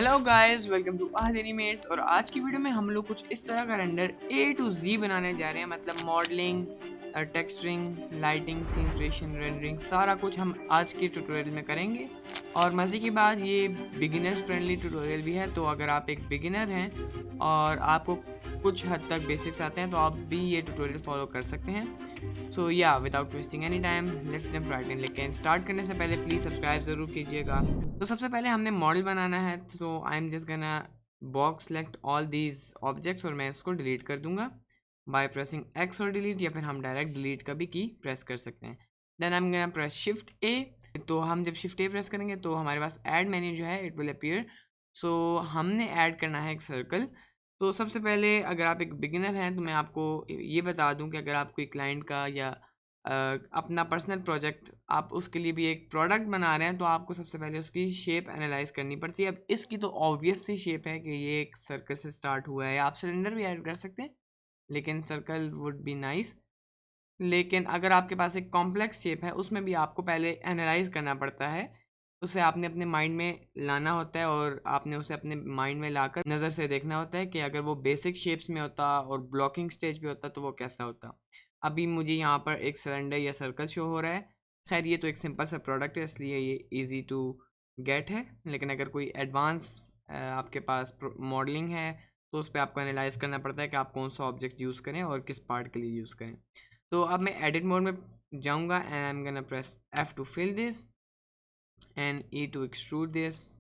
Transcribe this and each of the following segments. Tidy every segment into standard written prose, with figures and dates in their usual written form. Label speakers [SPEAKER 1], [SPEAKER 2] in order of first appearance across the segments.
[SPEAKER 1] Hello guys, welcome to Ahad Animates. और आज की वीडियो में हम लोग कुछ इस तरह का रेंडर ए टू जी बनाने जा रहे हैं। मतलब modelling, texturing, lighting, scene creation, rendering, सारा कुछ हम आज के ट्यूटोरियल में करेंगे। और मज़े की बात, ये बिगिनर्स फ्रेंडली ट्यूटोरियल भी है। तो अगर आप एक बिगिनर हैं और आपको कुछ हद तक बेसिक्स आते हैं तो आप भी ये ट्यूटोरियल फॉलो कर सकते हैं। सो या without wasting any time let's jump right in. लेकिन स्टार्ट करने से पहले प्लीज़ सब्सक्राइब ज़रूर कीजिएगा। तो सबसे पहले हमने मॉडल बनाना है, तो आई एम जस्ट गना box select all these objects और मैं इसको डिलीट कर दूंगा बाय प्रेसिंग एक्स और डिलीट, या फिर हम डायरेक्ट डिलीट का भी की प्रेस कर सकते हैं। Then I am gonna press shift A. तो हम जब शिफ्ट ए प्रेस करेंगे तो हमारे पास ऐड मेन्यू जो है इट विल अपीयर। सो हमने ऐड करना है एक सर्कल। तो सबसे पहले अगर आप एक बिगिनर हैं तो मैं आपको ये बता दूं कि अगर आप कोई क्लाइंट का या अपना पर्सनल प्रोजेक्ट आप उसके लिए भी एक प्रोडक्ट बना रहे हैं तो आपको सबसे पहले उसकी शेप एनालाइज करनी पड़ती है। अब इसकी तो ऑब्वियस सी शेप है कि ये एक सर्कल से स्टार्ट हुआ है। आप सिलेंडर भी ऐड कर सकते हैं लेकिन सर्कल वुड बी नाइस। लेकिन अगर आपके पास एक कॉम्प्लेक्स शेप है उसमें भी आपको पहले एनालाइज करना पड़ता है। उसे आपने अपने माइंड में लाना होता है और आपने उसे अपने माइंड में लाकर नज़र से देखना होता है कि अगर वो बेसिक शेप्स में होता और ब्लॉकिंग स्टेज पे होता तो वो कैसा होता। अभी मुझे यहाँ पर एक सिलेंडर या सर्कल शो हो रहा है। खैर ये तो एक सिंपल सा प्रोडक्ट है इसलिए ये इजी टू गेट है। लेकिन अगर कोई एडवांस आपके पास मॉडलिंग है तो उस पर आपको एनालाइज करना पड़ता है कि आप कौन सा ऑब्जेक्ट यूज़ करें और किस पार्ट के लिए यूज़ करें। तो अब मैं एडिट मोड में जाऊँगा and I am gonna press F to fill this and E to extrude this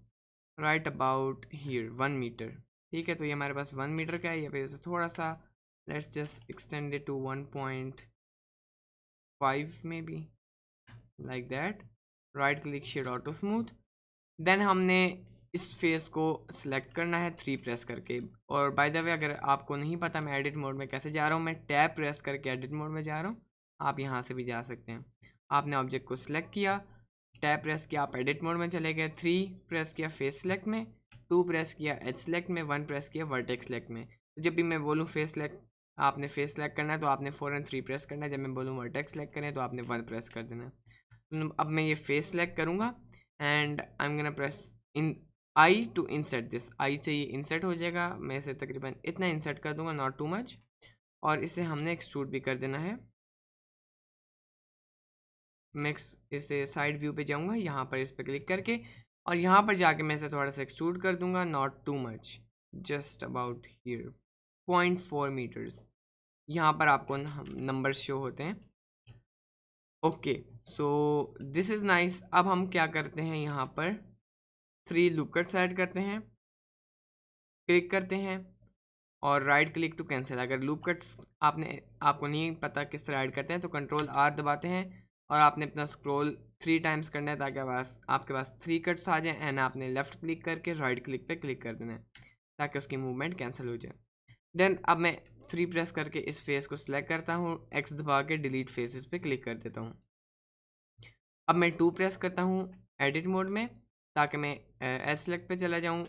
[SPEAKER 1] right about here 1 metre. ठीक है, तो ये हमारे पास 1 मीटर का है। या फिर इसे थोड़ा सा let's just extend it to 1.5 maybe like that. Right click shade auto smooth. Then हमने इस फेस को सिलेक्ट करना है 3 प्रेस करके। और बाय द वे अगर आपको नहीं पता मैं एडिट मोड में कैसे जा रहा हूँ, मैं टैब प्रेस करके एडिट मोड में जा रहा हूँ। आप यहाँ से भी जा सकते हैं। आपने ऑब्जेक्ट को सिलेक्ट किया, टैब प्रेस किया, आप एडिट मोड में चले गए, 3 प्रेस किया फेस सिलेक्ट में, 2 प्रेस किया एज सिलेक्ट में, 1 प्रेस किया वर्टेक्स सिलेक्ट में। तो जब भी मैं बोलूँ फेस सिलेक्ट, आपने फेस सेलेक्ट करना है तो आपने फ़ौरन 3 प्रेस करना है। जब मैं बोलूँ वर्टेक्स सेलेक्ट करें तो आपने 1 प्रेस कर देना है। अब मैं ये फेस सेलेक्ट करूँगा and I am gonna press in I to insert this. I say ये इंसर्ट हो जाएगा। मैं इसे तकरीबन इतना इंसर्ट कर दूंगा, नॉट टू मच। और इसे हमने एक्सट्रूड भी कर देना है। मैं इसे साइड व्यू पे जाऊंगा, यहाँ पर इस पर क्लिक करके और यहाँ पर जाके मैं इसे थोड़ा सा एक्सट्रूड कर दूंगा, not too much, just about here 0.4 metres. यहाँ पर आपको नंबर्स शो होते हैं। Okay, so this is nice. अब हम क्या करते हैं, यहाँ पर 3 लूप कट्स ऐड करते हैं, क्लिक करते हैं और राइट क्लिक टू कैंसिल। अगर लूप कट्स आपको नहीं पता किस तरह ऐड करते हैं तो कंट्रोल आर दबाते हैं और आपने अपना स्क्रॉल 3 टाइम्स करना है ताकि आपके पास 3 कट्स आ जाएं। एंड आपने लेफ्ट क्लिक करके राइट क्लिक पे क्लिक कर देना है ताकि उसकी मूवमेंट कैंसिल हो जाए। देन अब मैं 3 प्रेस करके इस फेस को सिलेक्ट करता हूँ, एक्स दबा के डिलीट फेसेस पे क्लिक कर देता हूँ। अब मैं 2 प्रेस करता हूँ एडिट मोड में ताकि मैं एज सेलेक्ट पे चला जाऊँ।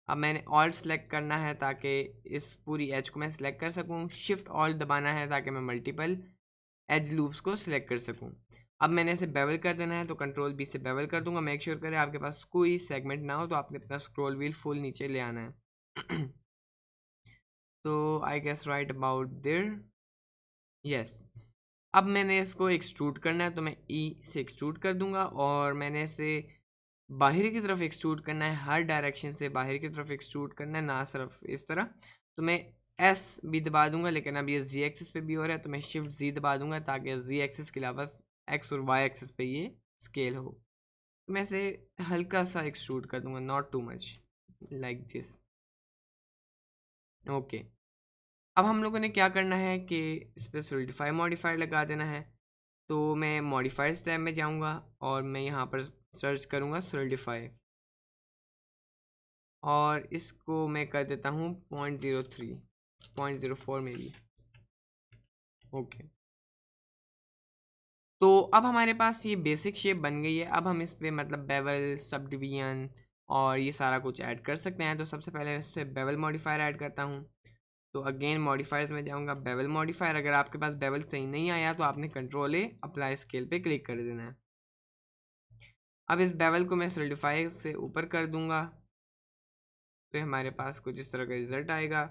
[SPEAKER 1] अब मैंने ऑल्ट सेलेक्ट करना है ताकि इस पूरी एज को मैं सिलेक्ट कर सकूं। शिफ्ट ऑल्ट दबाना है ताकि मैं मल्टीपल एज लूप्स को सिलेक्ट कर सकूं। अब मैंने इसे बेवल कर देना है तो कंट्रोल बी से बेवल कर दूंगा। मेक श्योर करें आपके पास कोई सेगमेंट ना हो, तो आपने अपना स्क्रॉल व्हील फुल नीचे ले आना है। तो I guess right about there, yes. अब मैंने इसको एक्सट्रूड करना है तो मैं ई से एक्सट्रूड कर दूंगा और मैंने इसे बाहर की तरफ एक्सट्रूड करना है, हर डायरेक्शन से बाहर की तरफ एक्सट्रूड करना है, ना सिर्फ इस तरह। तो मैं एस भी दबा दूंगा, लेकिन अब ये जी एक्सिस पे भी हो रहा है तो मैं शिफ्ट जी दबा दूंगा ताकि जी एक्सिस के अलावा एक्स और वाई एक्सिस पे ये स्केल हो। तो मैं इसे हल्का सा एक्सट्रूड कर दूंगा, not too much, like this. Okay, अब हम लोगों ने क्या करना है कि इस पर सोलिडिफाई मॉडिफायर लगा देना है। तो मैं मॉडिफायर्स टैब में जाऊंगा और मैं यहाँ पर सर्च करूँगा सोलिडिफाई और इसको मैं कर देता हूँ 0.03 0.04 में भी। ओके, तो अब हमारे पास ये बेसिक शेप बन गई है। अब हम इस पर मतलब बेवल, सब डिवीजन और ये सारा कुछ ऐड कर सकते हैं। तो सबसे पहले इस पर बेवल मॉडिफायर ऐड करता हूँ। तो अगेन मॉडिफायर्स में जाऊँगा, बेवल मॉडिफायर। अगर आपके पास बेवल सही नहीं आया तो आपने कंट्रोल ए अप्लाई स्केल पे क्लिक कर देना है। अब इस बेवल को मैं सोलिडिफाई से ऊपर कर दूंगा तो हमारे पास कुछ इस तरह का रिज़ल्ट आएगा।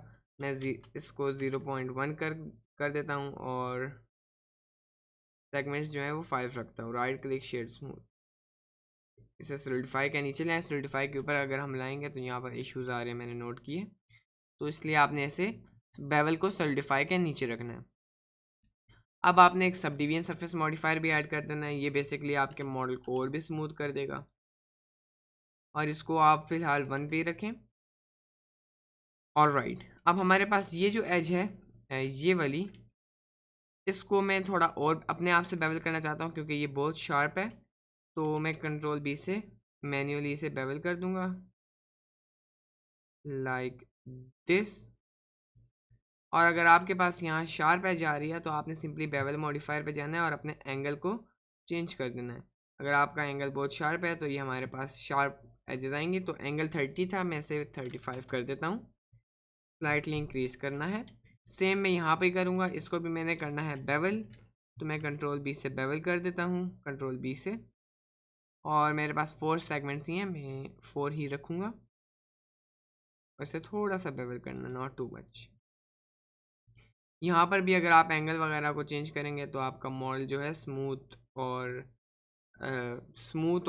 [SPEAKER 1] मैं इसको 0.1 कर देता हूँ और सेगमेंट्स जो है वो 5 रखता हूँ। राइट क्लिक शेड स्मूथ, इसे सॉलिडिफाई के नीचे लाएं। सॉलिडिफाई के ऊपर अगर हम लाएंगे तो यहाँ पर इश्यूज आ रहे हैं, मैंने नोट किए, तो इसलिए आपने ऐसे बेवल को सॉलिडिफाई के नीचे रखना है। अब आपने एक सब डिवीजन सरफेस मॉडिफायर भी ऐड कर देना है। ये बेसिकली आपके मॉडल को और भी स्मूथ कर देगा और इसको आप फिलहाल 1 पे रखें। ऑलराइट, अब हमारे पास ये जो एज है ये वाली, इसको मैं थोड़ा और अपने आप से बेवल करना चाहता हूँ क्योंकि ये बहुत शार्प है। तो मैं कंट्रोल बी से मैन्युअली इसे बेवल कर दूंगा लाइक दिस। और अगर आपके पास यहाँ शार्प एज आ रही है तो आपने सिंपली बेवल मॉडिफायर पे जाना है और अपने एंगल को चेंज कर देना है। अगर आपका एंगल बहुत शार्प है तो ये हमारे पास शार्प एजेस आएंगी। तो एंगल 30 था, मैं इसे 35 कर देता हूँ। स्लाइटली इंक्रीज करना है। सेम मैं यहाँ पे करूँगा, इसको भी मैंने करना है बेवल, तो मैं कंट्रोल बी से बेवल कर देता हूँ, कंट्रोल बी से। और मेरे पास 4 सेगमेंट्स ही हैं, मैं 4 ही रखूँगा। वैसे थोड़ा सा बेवल करना, नॉट टू मच। यहाँ पर भी अगर आप एंगल वगैरह को चेंज करेंगे तो आपका मॉडल जो है स्मूथ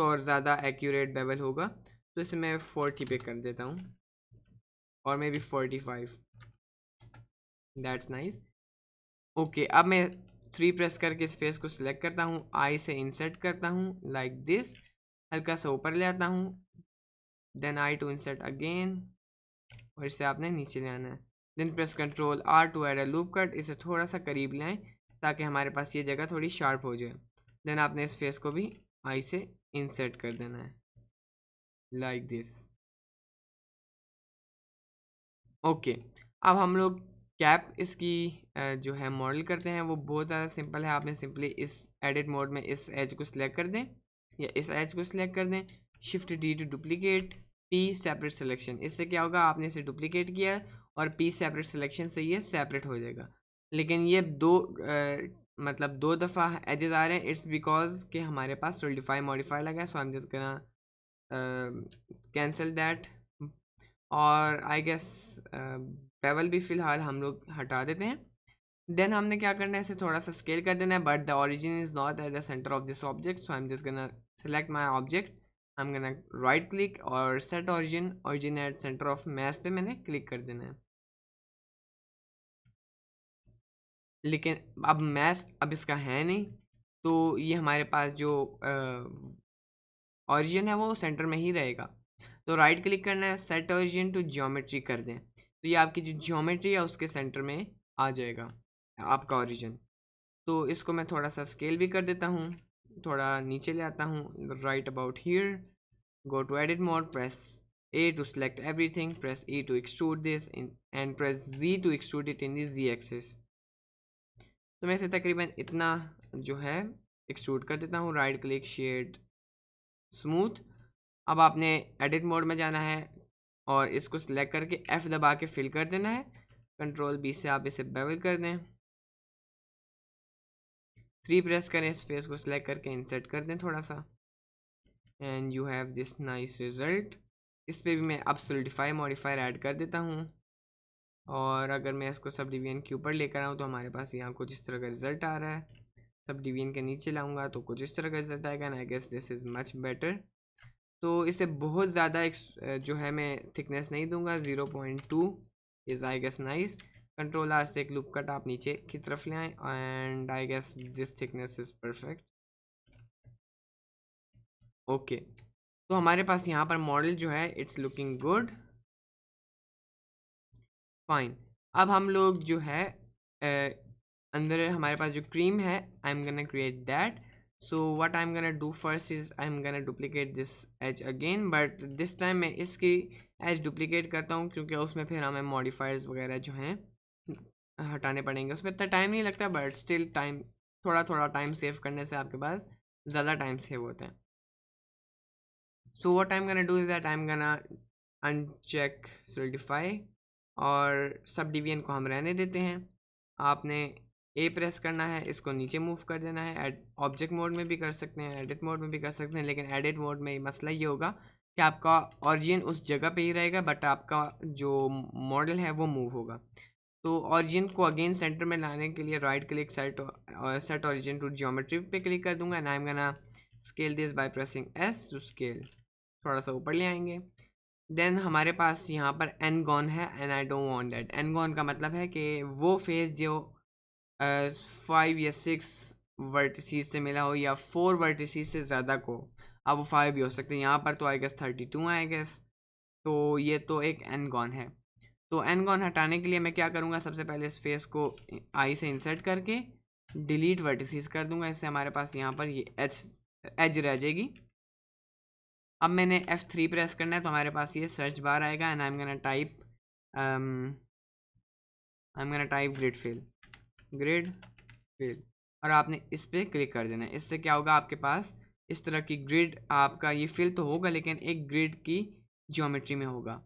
[SPEAKER 1] और ज़्यादा एक्यूरेट बेवल होगा। तो इसे मैं 40 पे कर देता हूँ और may be 45। That's nice. Okay, अब मैं 3 प्रेस करके इस फेस को सिलेक्ट करता हूँ, आई से इंसर्ट करता हूँ लाइक दिस, हल्का सा ऊपर ले आता हूँ, then I to insert again और इसे आपने नीचे ले आना है। Then press control R to add a loop cut, इसे थोड़ा सा करीब लाएं ताकि हमारे पास ये जगह थोड़ी शार्प हो जाए। देन आपने इस फेस को भी आई से इंसर्ट कर देना है लाइक दिस। ओके, अब हम लोग कैप इसकी जो है मॉडल करते हैं। वो बहुत ज़्यादा सिंपल है। आपने सिंपली इस एडिट मोड में इस एज को सिलेक्ट कर दें या इस एज को सिलेक्ट कर दें, shift D to duplicate, P separate selection. इससे क्या होगा, आपने इसे डुप्लीकेट किया और पी सेपरेट सिलेक्शन से ये सेपरेट हो जाएगा। लेकिन ये मतलब 2 दफ़ा एजेस आ रहे हैं। इट्स बिकॉज कि हमारे पास सोल्डिफाई मॉडिफाई लगा है। So I am just gonna cancel that. और आई गेस बेवल भी फ़िलहाल हम लोग हटा देते हैं। देन हमने क्या करना है, इसे थोड़ा सा स्केल कर देना है। But the origin is not at the centre of this object, so I am just gonna select my object, I am gonna right click और set origin at centre of mesh पे मैंने click कर देना है। लेकिन अब mash अब इसका है नहीं, तो ये हमारे पास जो ओरिजिन है वो सेंटर में ही रहेगा। तो राइट क्लिक करना है, सेट ओरिजिन टू ज्योमेट्री कर दें, तो ये आपकी जो ज्योमेट्री है उसके सेंटर में आ जाएगा आपका ओरिजिन। तो इसको मैं थोड़ा सा स्केल भी कर देता हूँ, थोड़ा नीचे ले आता हूँ, right about here, go to edit mode, press A to select everything, press E to extrude this and press Z to extrude it in the Z axis। तो मैं इसे तकरीबन इतना जो है एक्सट्रूड कर देता हूँ। Right click shade smooth. अब आपने एडिट मोड में जाना है और इसको सिलेक्ट करके F दबा के फिल कर देना है। कंट्रोल बी से आप इसे बेवल कर दें, 3 प्रेस करें, इस फेस को सिलेक्ट करके इंसर्ट कर दें थोड़ा सा, and you have this nice result. इस पर भी मैं अब सॉलिडिफाई मॉडिफायर ऐड कर देता हूँ और अगर मैं इसको सब डिवीजन के ऊपर लेकर आऊँ तो हमारे पास यहाँ कुछ इस तरह का रिजल्ट आ रहा है। सब डिवीजन के नीचे लाऊंगा तो कुछ इस तरह का रिजल्ट आएगा, and I guess this is much better. तो इसे बहुत ज़्यादा जो है मैं थिकनेस नहीं दूंगा, 0.2 is I guess nice. Control R से एक लूप कट आप नीचे की तरफ ले आएँ and I guess this thickness is perfect. Okay, तो हमारे पास यहाँ पर मॉडल जो है इट्स लुकिंग गुड, फाइन। अब हम लोग जो है अंदर हमारे पास जो क्रीम है, I am gonna create that. So what I am gonna do first is I am gonna duplicate this edge again, but this time मैं इसकी एज डुप्लीकेट करता हूँ क्योंकि उसमें फिर हमें मॉडिफायर्स वगैरह जो हैं हटाने पड़ेंगे। उसमें इतना टाइम नहीं लगता, बट स्टिल टाइम, थोड़ा थोड़ा टाइम सेव करने से आपके पास ज़्यादा टाइम सेव होता है। सो what I am gonna do is that I am gonna uncheck solidify और सब डिवीजन को हम रहने देते हैं। आपने ए प्रेस करना है, इसको नीचे मूव कर देना है। ऑब्जेक्ट मोड में भी कर सकते हैं, एडिट मोड में भी कर सकते हैं, लेकिन एडिट मोड में मसला ये होगा कि आपका ऑरिजिन उस जगह पे ही रहेगा, बट आपका जो मॉडल है वो मूव होगा। तो ऑरिजिन को अगेन सेंटर में लाने के लिए right click set origin to geometry पे क्लिक कर दूंगा and I am gonna scale this by pressing S to scale. थोड़ा सा ऊपर ले आएंगे। देन हमारे पास यहाँ पर एन गॉन है and I don't want that. N gon का मतलब है कि वो फेस जो 5 या 6 वर्टिसीज से मिला हो या 4 वर्टिसीज से ज़्यादा को, अब वो 5 भी हो सकते हैं। यहाँ पर तो आई गेस 32 है आई गेस। तो ये तो एक एन गॉन है। तो एन गॉन हटाने के लिए मैं क्या करूँगा, सबसे पहले इस फेस को आई से इंसर्ट करके डिलीट वर्टिसीज कर दूंगा। इससे हमारे पास यहाँ पर ये एज रह जाएगी। अब मैंने F3 प्रेस करना है तो हमारे पास ये सर्च बार आएगा and I am gonna type grid fill और आपने इस पर क्लिक कर देना है। इससे क्या होगा, आपके पास इस तरह की ग्रिड, आपका ये फिल तो होगा लेकिन एक ग्रिड की जियोमेट्री में होगा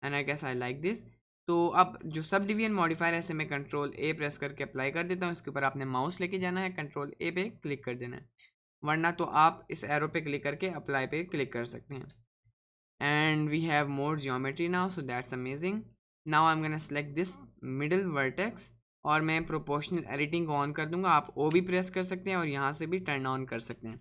[SPEAKER 1] and I guess I like this. तो अब जो सब डिवीजन मॉडिफायर है इसे मैं कंट्रोल ए प्रेस करके अप्लाई कर देता हूँ। इसके ऊपर आपने माउस लेके जाना है, कंट्रोल ए पे क्लिक कर देना है, वरना तो आप इस एरो पे क्लिक करके अप्लाई पे क्लिक कर सकते हैं। And we have more geometry now, so that's amazing. Now I am gonna select this middle vertex और मैं प्रोपोर्शनल एडिटिंग को ऑन कर दूंगा। आप ओ भी प्रेस कर सकते हैं और यहाँ से भी टर्न ऑन कर सकते हैं।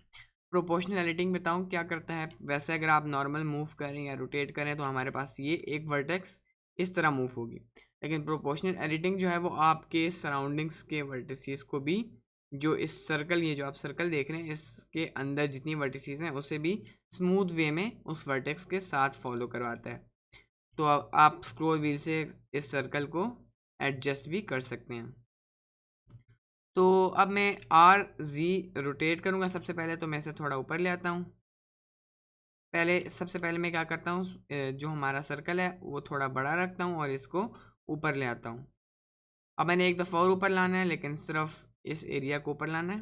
[SPEAKER 1] प्रोपोर्शनल एडिटिंग बताऊँ क्या करता है। वैसे अगर आप नॉर्मल मूव करें या रोटेट करें तो हमारे पास ये एक वर्टेक्स इस तरह मूव होगी, लेकिन प्रोपोर्शनल एडिटिंग जो है वो आपके सराउंडिंग्स के वर्टिसेस को भी, जो इस सर्कल, ये जो आप सर्कल देख रहे हैं इसके अंदर जितनी वर्टिसेस हैं उसे भी स्मूथ वे में उस वर्टेक्स के साथ फॉलो करवाता है। तो अब आप स्क्रॉल व्हील से इस सर्कल को एडजस्ट भी कर सकते हैं। तो अब मैं RZ रोटेट करूँगा। सबसे पहले तो मैं इसे थोड़ा ऊपर ले आता हूँ। सबसे पहले मैं क्या करता हूँ, जो हमारा सर्कल है वो थोड़ा बड़ा रखता हूँ और इसको ऊपर ले आता हूँ। अब मैंने एक दफ़ा और ऊपर लाना है लेकिन सिर्फ इस एरिया को ऊपर लाना है।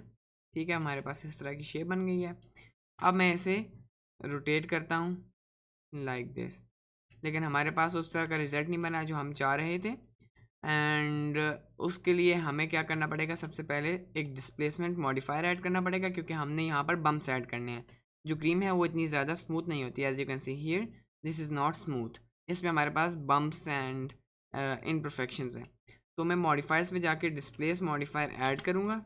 [SPEAKER 1] ठीक है, हमारे पास इस तरह की शेप बन गई है। अब मैं इसे रोटेट करता हूँ लाइक दिस, लेकिन हमारे पास उस तरह का रिजल्ट नहीं बना जो हम चाह रहे थे। एंड उसके लिए हमें क्या करना पड़ेगा, सबसे पहले एक डिस्प्लेसमेंट मॉडिफायर ऐड करना पड़ेगा, क्योंकि हमने यहाँ पर बम्प्स ऐड करने हैं। जो क्रीम है वो इतनी ज़्यादा स्मूथ नहीं होती, as you can see here this is not smooth. इसमें हमारे पास बम्प्स एंड इम्परफेक्शंस हैं। तो मैं मॉडिफायर्स पे जाके डिस्प्लेस मॉडिफायर ऐड करूँगा,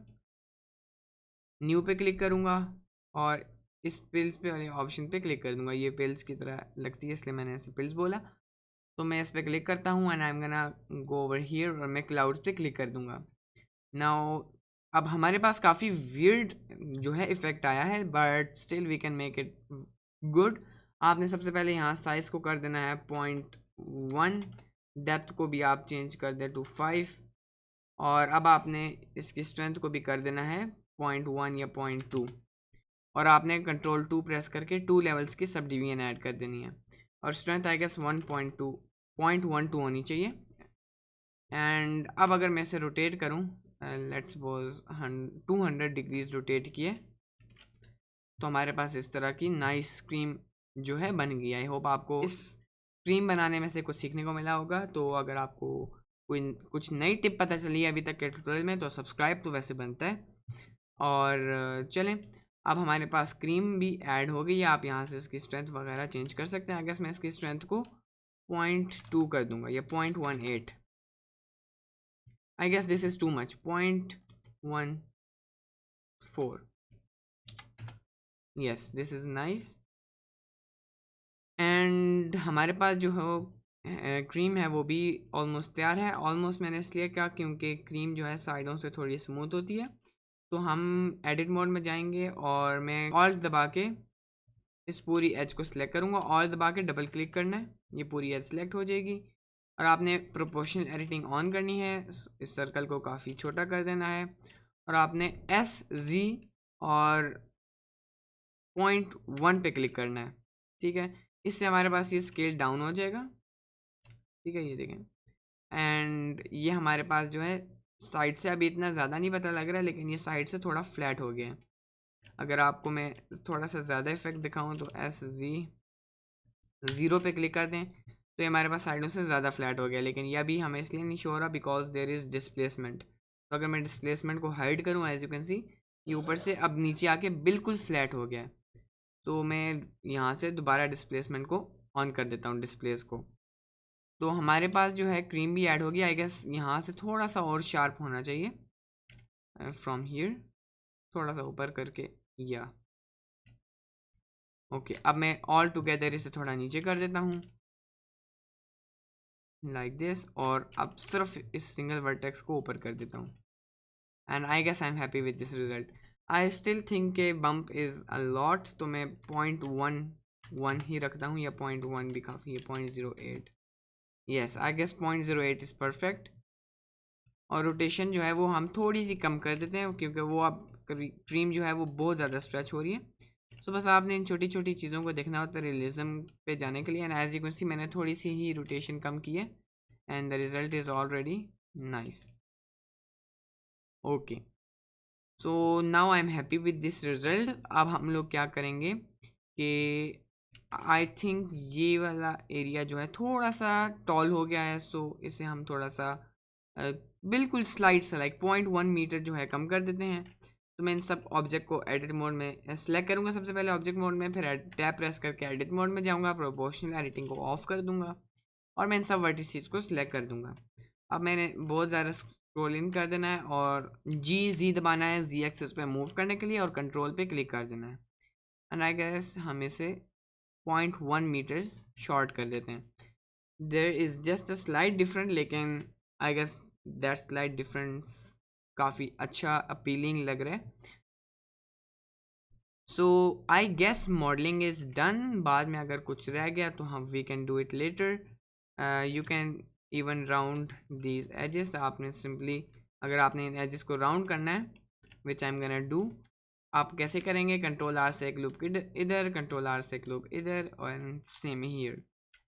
[SPEAKER 1] न्यू पे क्लिक करूँगा और इस पिल्स पे वाले ऑप्शन पे क्लिक कर दूँगा। ये पिल्स की तरह लगती है इसलिए मैंने ऐसे पिल्स बोला। तो मैं इस पर क्लिक करता हूँ and I am gonna go over here और मैं क्लाउड्स पे क्लिक कर दूँगा। नाउ अब हमारे पास काफ़ी वियर्ड जो है इफ़ेक्ट आया है, but still we can make it good. आपने सबसे पहले यहाँ साइज़ को कर देना है 0.1, डेप्थ को भी आप चेंज कर दें to 5 और अब आपने इसकी स्ट्रेंथ को भी कर देना है 0.1 या 0.2 और आपने कंट्रोल 2 प्रेस करके 2 लेवल्स की सब डिवीजन ऐड कर देनी है और स्ट्रेंथ आई गेस 1.12 होनी चाहिए। एंड अब अगर मैं इसे रोटेट करूँ, लेट्स सपोज 200 डिग्रीज रोटेट किए तो हमारे पास इस तरह की नाइस क्रीम जो है बन गई। आई होप आपको इस क्रीम बनाने में से कुछ सीखने को मिला होगा। तो अगर आपको कोई कुछ नई टिप पता चली है अभी तक के ट्यूटोरियल में तो सब्सक्राइब तो वैसे बनता है। और चलें, अब हमारे पास क्रीम भी ऐड हो गई है। आप यहाँ से इसकी स्ट्रेंथ वगैरह चेंज कर सकते हैं। आई गेस मैं इसकी स्ट्रेंथ को 0.2 कर दूंगा या 0.18। I guess this is too much, 0.14। Yes, this is nice. And हमारे पास जो है क्रीम है वो भी ऑलमोस्ट तैयार है। ऑलमोस्ट मैंने इसलिए कहा क्योंकि क्रीम जो है साइडों से थोड़ी स्मूथ होती है। तो हम एडिट मोड में जाएंगे और मैं ऑल्ट दबा के इस पूरी एज को सिलेक्ट करूँगा। ऑल्ट दबा के डबल क्लिक करना है, ये पूरी एज सिलेक्ट हो जाएगी और आपने प्रोपोर्शनल एडिटिंग ऑन करनी है। इस सर्कल को काफ़ी छोटा कर देना है और आपने SZ और 0.1 पे क्लिक करना है। ठीक है, इससे हमारे पास ये स्केल डाउन हो जाएगा। ठीक है, ये देखें। एंड ये हमारे पास जो है साइड से अभी इतना ज़्यादा नहीं पता लग रहा है, लेकिन ये साइड से थोड़ा फ्लैट हो गया है। अगर आपको मैं थोड़ा सा ज़्यादा इफेक्ट दिखाऊं तो SZ 0 पे क्लिक कर दें तो ये हमारे पास साइडों से ज़्यादा फ्लैट हो गया, लेकिन यह भी हमें इसलिए नहीं शो हो रहा बिकॉज देयर इज़ डिस्प्लेसमेंट। तो अगर मैं डिस्प्लेसमेंट को हाइड करूँ, एज यू कैन सी ये ऊपर से अब नीचे आके बिल्कुल फ्लैट हो गया है। तो मैं यहाँ से दोबारा डिस्प्लेसमेंट को ऑन कर देता हूँ, डिस्प्लेस को। तो हमारे पास जो है क्रीम भी ऐड होगी। आई गेस यहाँ से थोड़ा सा और शार्प होना चाहिए, फ्रॉम हियर थोड़ा सा ऊपर करके, या ओके। अब मैं ऑल टुगेदर इसे थोड़ा नीचे कर देता हूँ लाइक दिस, और अब सिर्फ इस सिंगल वर्टेक्स को ऊपर कर देता हूँ। And I guess I am happy with this result. I still think के बम्प इज़ अ लॉट, तो मैं 0.11 ही रखता हूँ, या 0.1 भी काफ़ी है, 0.08। Yes, I guess 0.08 is perfect. और रोटेशन जो है वो हम थोड़ी सी कम कर देते हैं, क्योंकि वो अब क्रीम जो है वो बहुत ज़्यादा स्ट्रेच हो रही है। सो बस आपने इन छोटी छोटी चीज़ों को देखना होता है रियलिज्म पे जाने के लिए। And as you can see मैंने थोड़ी सी ही रोटेशन कम की है, and the result is already nice. Okay, so now I am happy with this result. अब हम लोग क्या करेंगे कि आई थिंक ये वाला एरिया जो है थोड़ा सा टॉल हो गया है, सो इसे हम थोड़ा सा बिल्कुल स्लाइड सा लाइक 0.1 मीटर जो है कम कर देते हैं। तो मैं इन सब ऑब्जेक्ट को एडिट मोड में सेलेक्ट करूँगा सबसे पहले ऑब्जेक्ट मोड में, फिर टैब प्रेस करके एडिट मोड में जाऊँगा, प्रोपोर्शनल एडिटिंग को ऑफ कर दूँगा, और मैं इन सब वर्टिसेस को सिलेक्ट कर दूँगा। अब मैंने बहुत ज़्यादा स्क्रॉल इन कर देना है, और जी दबाना है जी एक्सिस पे मूव करने के लिए, और कंट्रोल पे क्लिक कर देना है। एंड आई गेस हम इसे 0.1 मीटर्स शॉर्ट कर देते हैं। There is just a slide different, लेकिन I guess that slide difference काफ़ी अच्छा अपीलिंग लग रहा है। So I guess modelling is done. बाद में अगर कुछ रह गया तो हम we can do it later. You can even round these edges. आपने सिंपली अगर आपने इन एजेस को राउंड करना है, which I am gonna do, आप कैसे करेंगे, कंट्रोल आर से एक लूप इधर, कंट्रोल आर से एक लूप इधर, और सेम हियर।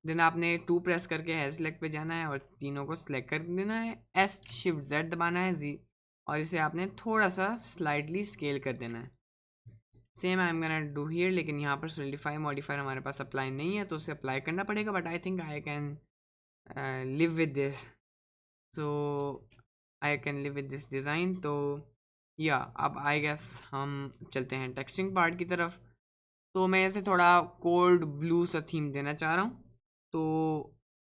[SPEAKER 1] देन आपने 2 प्रेस करके है सेलेक्ट पे जाना है और तीनों को सिलेक्ट कर देना है, एस शिफ्ट जेड दबाना है जी, और इसे आपने थोड़ा सा स्लाइडली स्केल कर देना है। Same I am gonna do here, लेकिन यहाँ पर सोलिडिफाई मॉडिफायर हमारे पास अप्लाई नहीं है, तो उसे अप्लाई करना पड़ेगा, but I think I can live with this. So I can live with this design. तो या अब आई गेस हम चलते हैं टेक्सचरिंग पार्ट की तरफ। तो मैं इसे थोड़ा कोल्ड ब्लू सा थीम देना चाह रहा हूँ। तो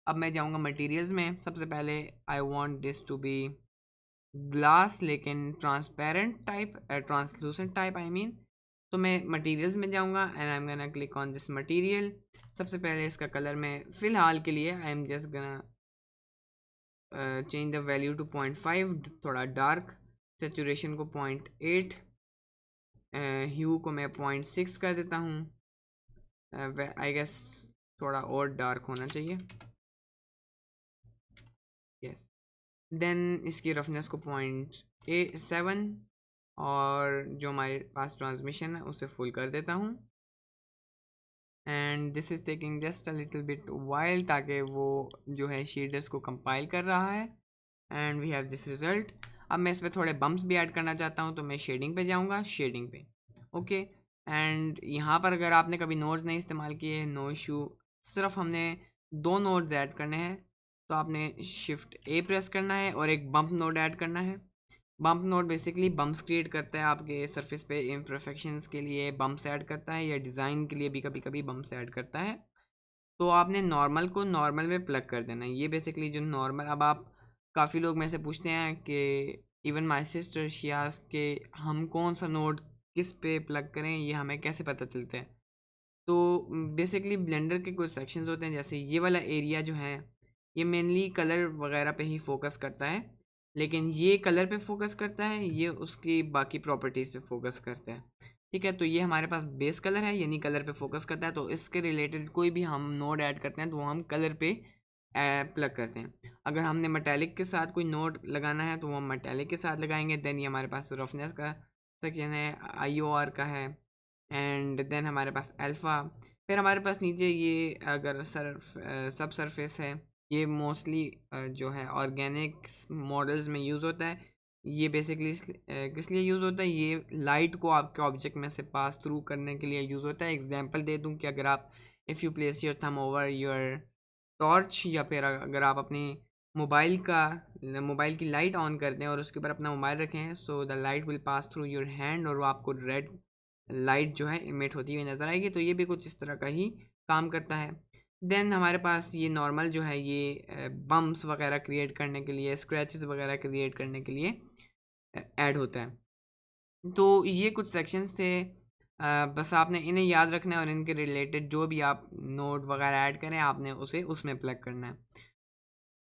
[SPEAKER 1] अब मैं जाऊँगा मटेरियल्स में। सबसे पहले I want this to be glass, लेकिन transparent type, translucent type I mean. तो मैं मटेरियल्स में जाऊँगा and I am gonna click on this material. सबसे पहले इसका कलर मैं फ़िलहाल के लिए I am just gonna change the value to 0.5, थोड़ा डार्क, सेचुरेशन को 0.8, ह्यू को मैं 0.6 कर देता हूँ। आई गेस थोड़ा और डार्क होना चाहिए, यस। देन इसकी रफनेस को 0.7, और जो हमारे पास ट्रांसमिशन है उसे फुल कर देता हूँ। And this is taking just a little bit while, ताकि वो जो है शेडर्स को कंपाइल कर रहा है। And we have this result. अब मैं इसमें थोड़े बम्प्स भी ऐड करना चाहता हूँ, तो मैं शेडिंग पे जाऊँगा, शेडिंग पे, ओके। एंड यहाँ पर अगर आपने कभी नोड्स नहीं इस्तेमाल किए, नो इशू, सिर्फ हमने 2 नोड्स ऐड करने हैं। तो आपने शिफ्ट ए प्रेस करना है और एक बम्प नोड ऐड करना है। Bump node basically bumps create करता है आपके सरफेस पे, इम्परफेक्शंस के लिए बम्प्स ऐड करता है, या डिज़ाइन के लिए भी कभी कभी बम्प्स ऐड करता है। तो आपने नॉर्मल को नॉर्मल में प्लग कर देना है। ये बेसिकली जो नॉर्मल, अब आप काफ़ी लोग मेरे से पूछते हैं कि इवन माई सिस्टर शियास के हम कौन सा नोड किस पे प्लग करें, ये हमें कैसे पता चलता है। तो बेसिकली ब्लेंडर के कुछ सेक्शंस होते हैं, जैसे ये वाला एरिया जो है ये मेनली कलर वगैरह पे ही फोकस करता है, लेकिन ये कलर पे फोकस करता है, ये उसकी बाकी प्रॉपर्टीज़ पे फोकस करता है, ठीक है। तो ये हमारे पास बेस कलर है, यानी कलर पे फोकस करता है। तो इसके रिलेटेड कोई भी हम नोड ऐड करते हैं तो वो हम कलर पे प्लग करते हैं। अगर हमने मेटालिक के साथ कोई नोड लगाना है तो वो हम मेटालिक के साथ लगाएंगे। देन ये हमारे पास रफनेस का सेक्शन है, IOR का है, एंड देन हमारे पास अल्फ़ा। फिर हमारे पास नीचे ये अगर सब सरफेस है, ये मोस्टली जो है ऑर्गेनिक मॉडल्स में यूज़ होता है। ये बेसिकली किस लिए यूज़ होता है, ये लाइट को आपके ऑब्जेक्ट में से पास थ्रू करने के लिए यूज़ होता है। एग्जांपल दे दूं कि अगर आप if you place your thumb over your torch, या फिर अगर आप अपनी मोबाइल की लाइट ऑन करते हैं और उसके ऊपर अपना मोबाइल रखें, so the light will pass through your hand और वो आपको रेड लाइट जो है इमिट होती हुई नज़र आएगी। तो ये भी कुछ इस तरह का ही काम करता है। देन हमारे पास ये नॉर्मल जो है ये बम्प्स वगैरह क्रिएट करने के लिए, स्क्रैचेस वगैरह क्रिएट करने के लिए ऐड होता है। तो ये कुछ सेक्शंस थे, बस आपने इन्हें याद रखना है और इनके रिलेटेड जो भी आप नोट वगैरह ऐड करें आपने उसे उसमें प्लग करना है।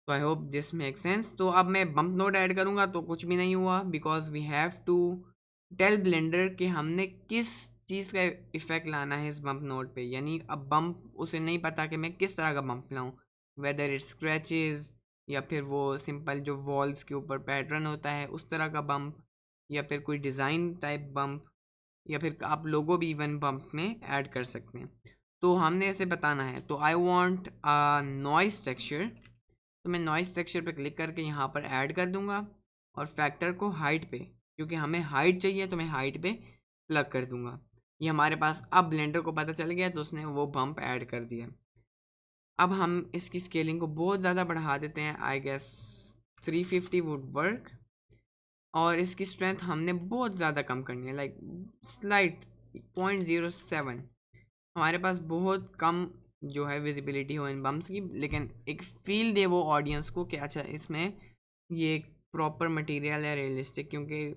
[SPEAKER 1] तो I hope this make sense. तो अब मैं बम्प नोट ऐड करूँगा तो कुछ भी नहीं हुआ, because we have to tell Blender कि हमने किस चीज़ का इफेक्ट लाना है इस बम्प नोट पे। यानी अब बम्प उसे नहीं पता कि मैं किस तरह का बम्प लाऊं, वेदर इट स्क्रैचेस या फिर वो सिंपल जो वॉल्स के ऊपर पैटर्न होता है उस तरह का बम्प, या फिर कोई डिज़ाइन टाइप बम्प, या फिर आप लोगो भी इवन बम्प में ऐड कर सकते हैं। तो हमने इसे बताना है। तो I want a noise texture, तो मैं नॉइस टेक्सचर पे क्लिक करके यहाँ पर ऐड कर दूंगा और फैक्टर को हाइट पे, क्योंकि हमें हाइट चाहिए तो मैं हाइट पे प्लग कर दूंगा। ये हमारे पास अब ब्लेंडर को पता चल गया तो उसने वो बम्प ऐड कर दिया। अब हम इसकी स्केलिंग को बहुत ज़्यादा बढ़ा देते हैं, आई गेस 350 वुड वर्क। और इसकी स्ट्रेंथ हमने बहुत ज़्यादा कम करनी है, लाइक स्लाइट 0.07। हमारे पास बहुत कम जो है विजिबिलिटी हो इन बम्प्स की, लेकिन एक फील दे वो ऑडियंस को कि अच्छा इसमें ये एक प्रॉपर मटेरियल है, रियलिस्टिक। क्योंकि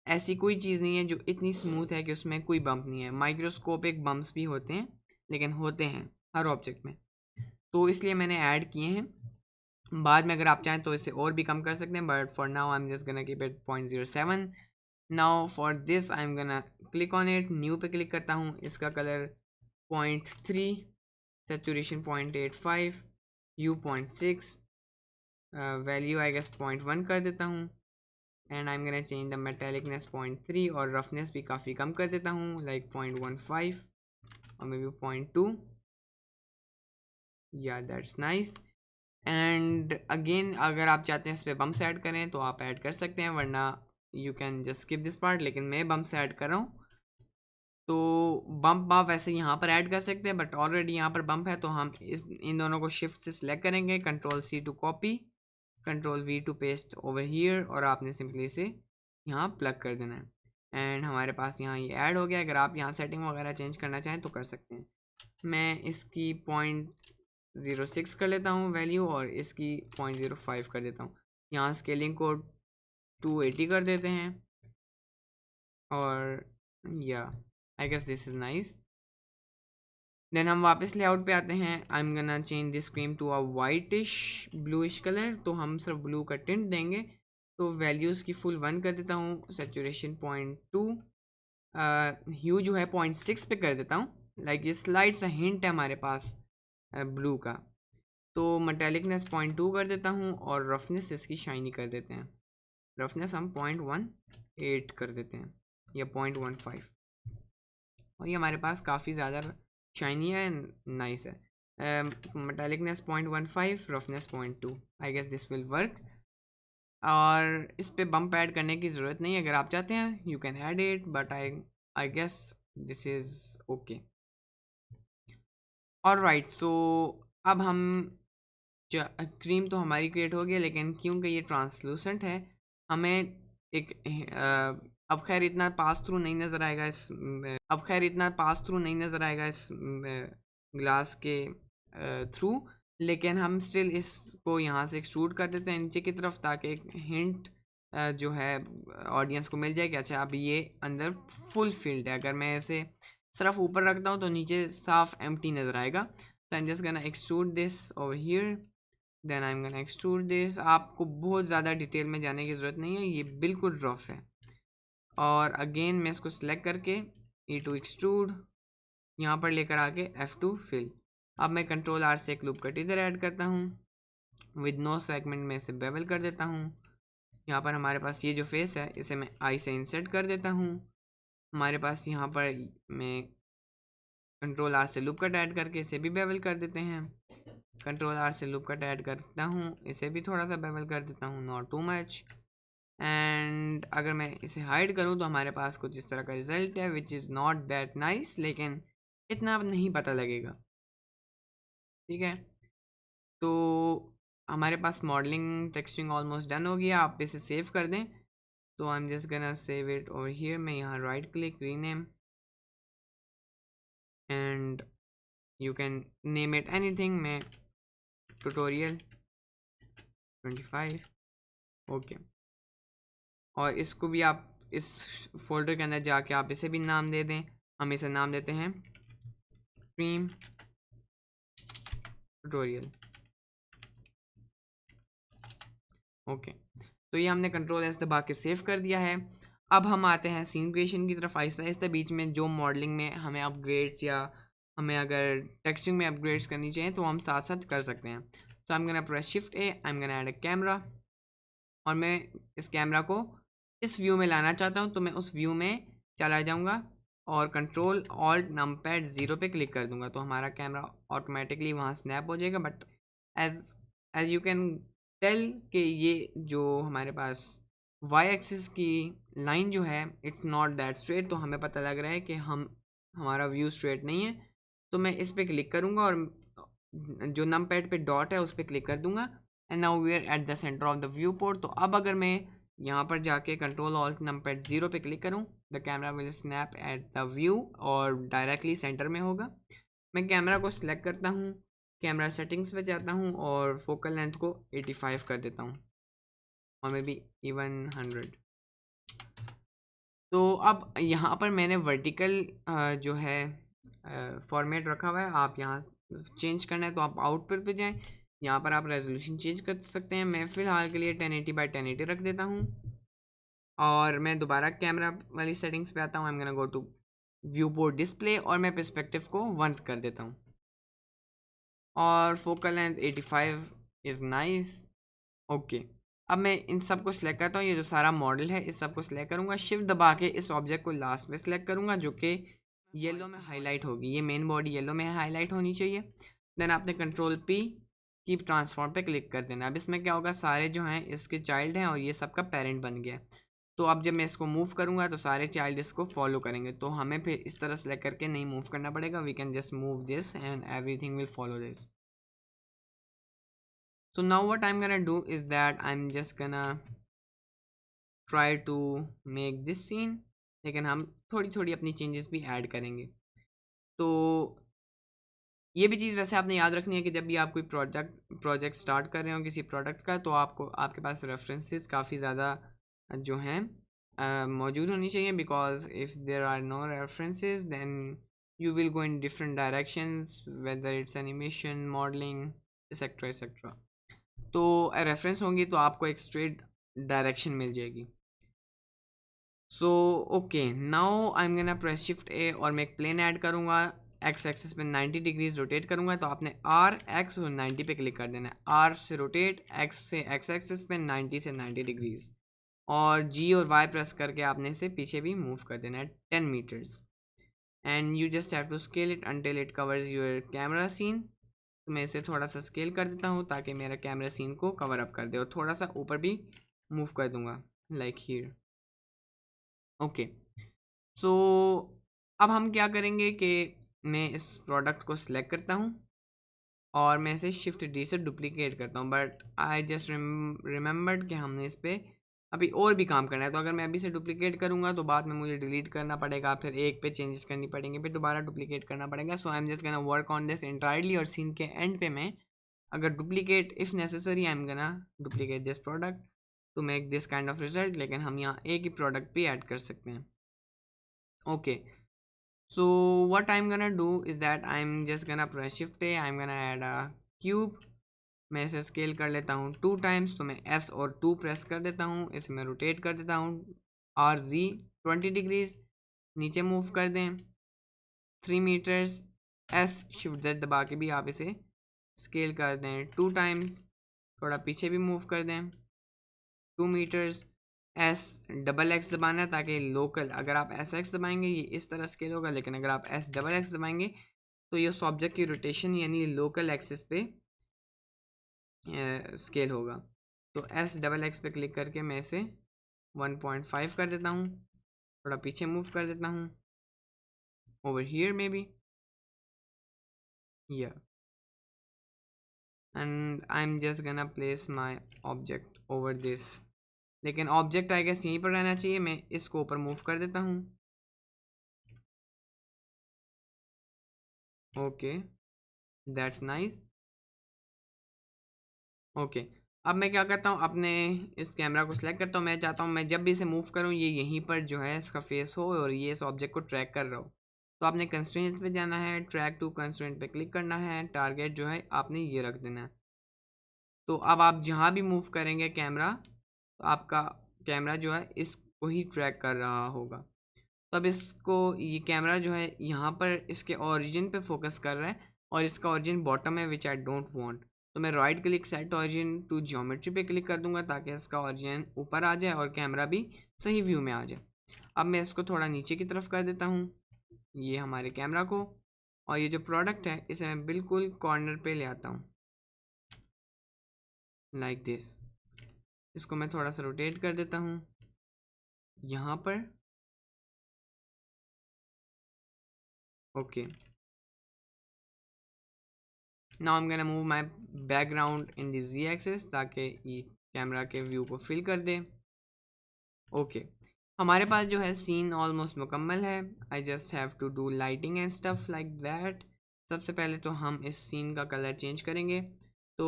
[SPEAKER 1] ऐसी कोई चीज़ नहीं है जो इतनी स्मूथ है कि उसमें कोई बम्प नहीं है। माइक्रोस्कोपिक बम्प्स भी होते हैं, लेकिन होते हैं हर ऑब्जेक्ट में, तो इसलिए मैंने ऐड किए हैं। बाद में अगर आप चाहें तो इसे और भी कम कर सकते हैं, but for now I am just gonna keep it 0.07। Now for this I am gonna click on it, new पे क्लिक करता हूँ। इसका colour 0.3, saturation 0.85, U 0.6, value I guess 0.1 कर देता हूँ। And I am gonna change the metallicness 0.3 और roughness भी काफ़ी कम कर देता हूँ, लाइक 0.15 और मे बी 0.2। या दैट्स नाइस। एंड अगेन अगर आप चाहते हैं इस पर बम्प्स ऐड करें तो आप ऐड कर सकते हैं, वरना you can just skip this part. लेकिन मैं बम्प्स ऐड कर रहा हूँ, तो बम्प आप वैसे यहाँ पर ऐड कर सकते हैं, बट ऑलरेडी यहाँ पर बम्प है तो हम इन दोनों को शिफ्ट से सिलेक्ट करेंगे, Ctrl+C to copy, Ctrl+V to paste over here, और आपने सिंपली इसे यहाँ प्लग कर देना है। एंड हमारे पास यहाँ ये ऐड हो गया। अगर आप यहाँ सेटिंग वगैरह चेंज करना चाहें तो कर सकते हैं। मैं इसकी 0.06 कर लेता हूँ वैल्यू, और इसकी 0.05 कर देता हूँ। यहाँ स्केलिंग को 280 कर देते हैं, और या I guess this is nice. Then हम वापस लेआउट पे आते हैं। I am gonna change this cream to a whitish bluish colour, तो हम सिर्फ ब्लू का टिंट देंगे। तो वैल्यूज़ की फुल 1 कर देता हूँ, सेचुरेशन 0.2, ह्यू जो है 0.6 पे कर देता हूँ। लाइक ये स्लाइड सा हिंट है हमारे पास ब्लू का। तो मेटेलिकनेस 0.2 कर देता हूँ, और रफनेस इसकी शाइनी कर देते हैं। रफनेस हम 0.18 कर देते हैं, या 0.15, और ये हमारे पास काफ़ी ज़्यादा शाइनी है, नाइस है। Metallicness 0.15, roughness 0.2, I guess this will work. और इस पे बम्प ऐड करने की ज़रूरत नहीं है, अगर आप चाहते हैं you can add it, but I guess this is okay. Alright, so अब हम क्रीम तो हमारी क्रिएट हो गई, लेकिन क्योंकि ये ट्रांसलूसेंट है हमें एक अब खैर इतना पास थ्रू नहीं नज़र आएगा इस ग्लास के थ्रू, लेकिन हम स्टिल इसको यहाँ से एक्सट्रूड कर देते हैं नीचे की तरफ, ताकि एक हिंट जो है ऑडियंस को मिल जाए कि अच्छा अब ये अंदर फुल फील्ड है। अगर मैं इसे सिर्फ ऊपर रखता हूँ तो नीचे साफ एम्प्टी नज़र आएगा। तो I am just gonna extrude this over here, then I am gonna extrude this. आपको बहुत ज़्यादा डिटेल में जाने की ज़रूरत नहीं है, ये बिल्कुल रफ है। और अगेन मैं इसको सिलेक्ट करके E2 एक्सट्रूड, यहाँ पर लेकर आके F2 फिल। अब मैं Ctrl+R से एक लूप कट इधर ऐड करता हूँ, विद नो सेगमेंट में इसे बेवल कर देता हूँ। यहाँ पर हमारे पास ये जो फेस है इसे मैं आई से इंसर्ट कर देता हूँ। हमारे पास यहाँ पर मैं Ctrl+R से लूप कट ऐड करके इसे भी बेवल कर देते हैं। Ctrl+R से लूप कट ऐड करता हूँ, इसे भी थोड़ा सा बेवल कर देता हूँ, नॉट टू मच। एंड अगर मैं इसे हाइड करूँ तो हमारे पास कुछ इस तरह का रिजल्ट है, which is not that nice, लेकिन इतना अब नहीं पता लगेगा। ठीक है, तो हमारे पास मॉडलिंग टेक्सचरिंग ऑलमोस्ट डन हो गया। आप इसे सेव कर दें, तो I am just gonna save it over here. मैं यहाँ right click, rename, and you can name it anything. मैं ट्यूटोरियल 25। ओके, और इसको भी आप इस फोल्डर के अंदर जाके आप इसे भी नाम दे दें। हम इसे नाम देते हैं स्ट्रीम ट्यूटोरियल। ओके, तो ये हमने कंट्रोल एस दबा के सेव कर दिया है। अब हम आते हैं सीन क्रिएशन की तरफ। आहिस्ता आहिस्ता बीच में जो मॉडलिंग में हमें अपग्रेड्स या हमें अगर टेक्सचरिंग में अपग्रेड्स करनी चाहिए तो हम साथ साथ कर सकते हैं। तो I am gonna press shift A, I am gonna add a camera, और मैं इस कैमरा को इस व्यू में लाना चाहता हूँ। तो मैं उस व्यू में चला जाऊँगा और कंट्रोल ऑल्ट नंपैड 0 पे क्लिक कर दूंगा, तो हमारा कैमरा ऑटोमेटिकली वहाँ स्नैप हो जाएगा। But as as you can tell कि ये जो हमारे पास वाई एक्सिस की लाइन जो है इट्स नॉट दैट स्ट्रेट, तो हमें पता लग रहा है कि हमारा व्यू स्ट्रेट नहीं है। तो मैं इस पर क्लिक करूँगा और जो नंपैड पे डॉट है उस पर क्लिक कर दूंगा, and now we are at the centre of the viewport. तो अब अगर मैं यहाँ पर जाके कंट्रोल ऑल्ट नंपैड 0 पे क्लिक करूँ, the camera will snap at the view और डायरेक्टली सेंटर में होगा। मैं कैमरा को सिलेक्ट करता हूँ, कैमरा सेटिंग्स पे जाता हूँ और फोकल लेंथ को 85 कर देता हूँ, और मे बी इवन 100। तो अब यहाँ पर मैंने वर्टिकल जो है फॉर्मेट रखा हुआ है। आप यहाँ चेंज करना है तो आप आउटपुट पे जाएं, यहाँ पर आप रेजोल्यूशन चेंज कर सकते हैं। मैं फ़िलहाल के लिए 1080x1080 रख देता हूँ, और मैं दोबारा कैमरा वाली सेटिंग्स पे आता हूँ। I am gonna go to viewport display, और मैं पर्सपेक्टिव को 1 कर देता हूँ, और focal length 85 is nice. Okay, अब मैं इन सब को सिलेक्ट करता हूँ। ये जो सारा मॉडल है इस सब को सिलेक्ट करूँगा, शिफ्ट दबा के इस ऑब्जेक्ट को लास्ट में सिलेक्ट करूँगा जो कि येलो में हाईलाइट होगी। ये मेन बॉडी येलो में हाईलाइट होनी चाहिए। देन आपने कंट्रोल पी कीप ट्रांसफॉर्म पे क्लिक कर देना। अब इसमें क्या होगा, सारे जो हैं इसके चाइल्ड हैं और ये सबका पेरेंट बन गया। तो अब जब मैं इसको मूव करूँगा तो सारे चाइल्ड इसको फॉलो करेंगे, तो हमें फिर इस तरह सेलेक्ट करके नहीं मूव करना पड़ेगा। We can just move this and everything will follow this. So now what I'm gonna do is that I'm just gonna try to make this scene, लेकिन हम थोड़ी थोड़ी अपनी चेंजेस भी ऐड करेंगे। तो ये भी चीज़ वैसे आपने याद रखनी है कि जब भी आप कोई प्रोजेक्ट स्टार्ट कर रहे हो किसी प्रोडक्ट का, तो आपको आपके पास रेफरेंसेस काफ़ी ज़्यादा जो हैं मौजूद होनी चाहिए, because if there are no references then you will go in different directions, whether it's animation, modelling, etcetera etcetera. तो रेफरेंस होंगी तो आपको एक स्ट्रेट डायरेक्शन मिल जाएगी। So okay, now I am gonna press shift A, और मैं एक प्लेन ऐड करूँगा। एक्स एक्सिस पे 90 डिग्रीज रोटेट करूँगा, तो आपने आर एक्स और 90 पे क्लिक कर देना है। आर से रोटेट, एक्स से एक्स एक्सिस पे 90 से 90 डिग्रीज, और जी और वाई प्रेस करके आपने इसे पीछे भी मूव कर देना है 10 metres, and you just have to scale it until it covers your camera scene. तो मैं इसे थोड़ा सा स्केल कर देता हूँ ताकि मेरा कैमरा सीन को कवर अप कर दे, और थोड़ा सा ऊपर भी मूव कर दूंगा लाइक हियर। ओके, सो अब हम क्या करेंगे कि मैं इस प्रोडक्ट को सिलेक्ट करता हूँ और मैं इसे शिफ्ट डी से डुप्लीकेट करता हूँ, बट आई जस्ट रिमेंबर्ड कि हमने इस पर अभी और भी काम करना है। तो अगर मैं अभी से डुप्लीकेट करूँगा तो बाद में मुझे डिलीट करना पड़ेगा, फिर एक पे चेंजेस करनी पड़ेंगे, फिर दोबारा डुप्लीकेट करना पड़ेगा। So I am just gonna work on this entirely, और सीन के एंड पे मैं अगर duplicate if necessary I am gonna duplicate this product to make this kind of result, लेकिन हम यहाँ एक ही प्रोडक्ट भी ऐड कर सकते हैं। Okay, so what I'm gonna do is that I'm just gonna press shift A, I'm gonna add a cube। मैं इसे स्केल कर लेता हूँ 2 टाइम्स, तो मैं S और 2 प्रेस कर देता हूँ, इसे मैं रोटेट कर देता हूँ RZ 20 डिग्रीज, नीचे मूव कर दें 3 मीटर्स, S शिफ्ट Z दबा के भी आप इसे स्केल कर दें 2 टाइम्स, थोड़ा पीछे भी मूव कर दें 2 मीटर्स, एस डबल एक्स दबाना है ताकि लोकल, अगर आप एस एक्स दबाएंगे ये इस तरह स्केल होगा, लेकिन अगर आप एस डबल एक्स दबाएंगे तो ये उस ऑब्जेक्ट की रोटेशन यानी लोकल एक्सिस पे स्केल होगा। तो एस डबल एक्स पे क्लिक करके मैं इसे 1.5 कर देता हूँ, थोड़ा पीछे मूव कर देता हूँ ओवर हियर में भी या, एंड आई एम जस्ट गना place my object over this, लेकिन ऑब्जेक्ट आई गेस यहीं पर रहना चाहिए। मैं इसको ऊपर मूव कर देता हूँ, ओके, दैट्स नाइस। ओके, अब मैं क्या करता हूँ, अपने इस कैमरा को सिलेक्ट करता हूँ। मैं चाहता हूँ मैं जब भी इसे मूव करूँ ये यहीं पर जो है इसका फेस हो और ये इस ऑब्जेक्ट को ट्रैक कर रहा हो। तो आपने कंस्ट्रेंट्स पे जाना है, ट्रैक टू कंस्ट्रेंट पे क्लिक करना है, टारगेट जो है आपने ये रख देना है। तो अब आप जहाँ भी मूव करेंगे कैमरा, तो आपका कैमरा जो है इसको ही ट्रैक कर रहा होगा। तो अब इसको ये कैमरा जो है यहाँ पर इसके ओरिजिन पे फोकस कर रहा है और इसका ओरिजिन बॉटम है विच आई डोंट वांट। तो मैं right click set origin to geometry पे क्लिक कर दूंगा ताकि इसका ओरिजिन ऊपर आ जाए और कैमरा भी सही व्यू में आ जाए। अब मैं इसको थोड़ा नीचे की तरफ कर देता हूँ, ये हमारे कैमरा को, और ये जो प्रोडक्ट है इसे मैं बिल्कुल कॉर्नर पे ले आता हूँ लाइक दिस। इसको मैं थोड़ा सा रोटेट कर देता हूँ यहाँ पर। Okay, now I am gonna move my background in the Z axis ताकि ये कैमरा के व्यू को फिल कर दे। ओके, हमारे पास जो है सीन ऑलमोस्ट मुकम्मल है। I just have to do lighting and stuff like that. सबसे पहले तो हम इस सीन का कलर चेंज करेंगे। तो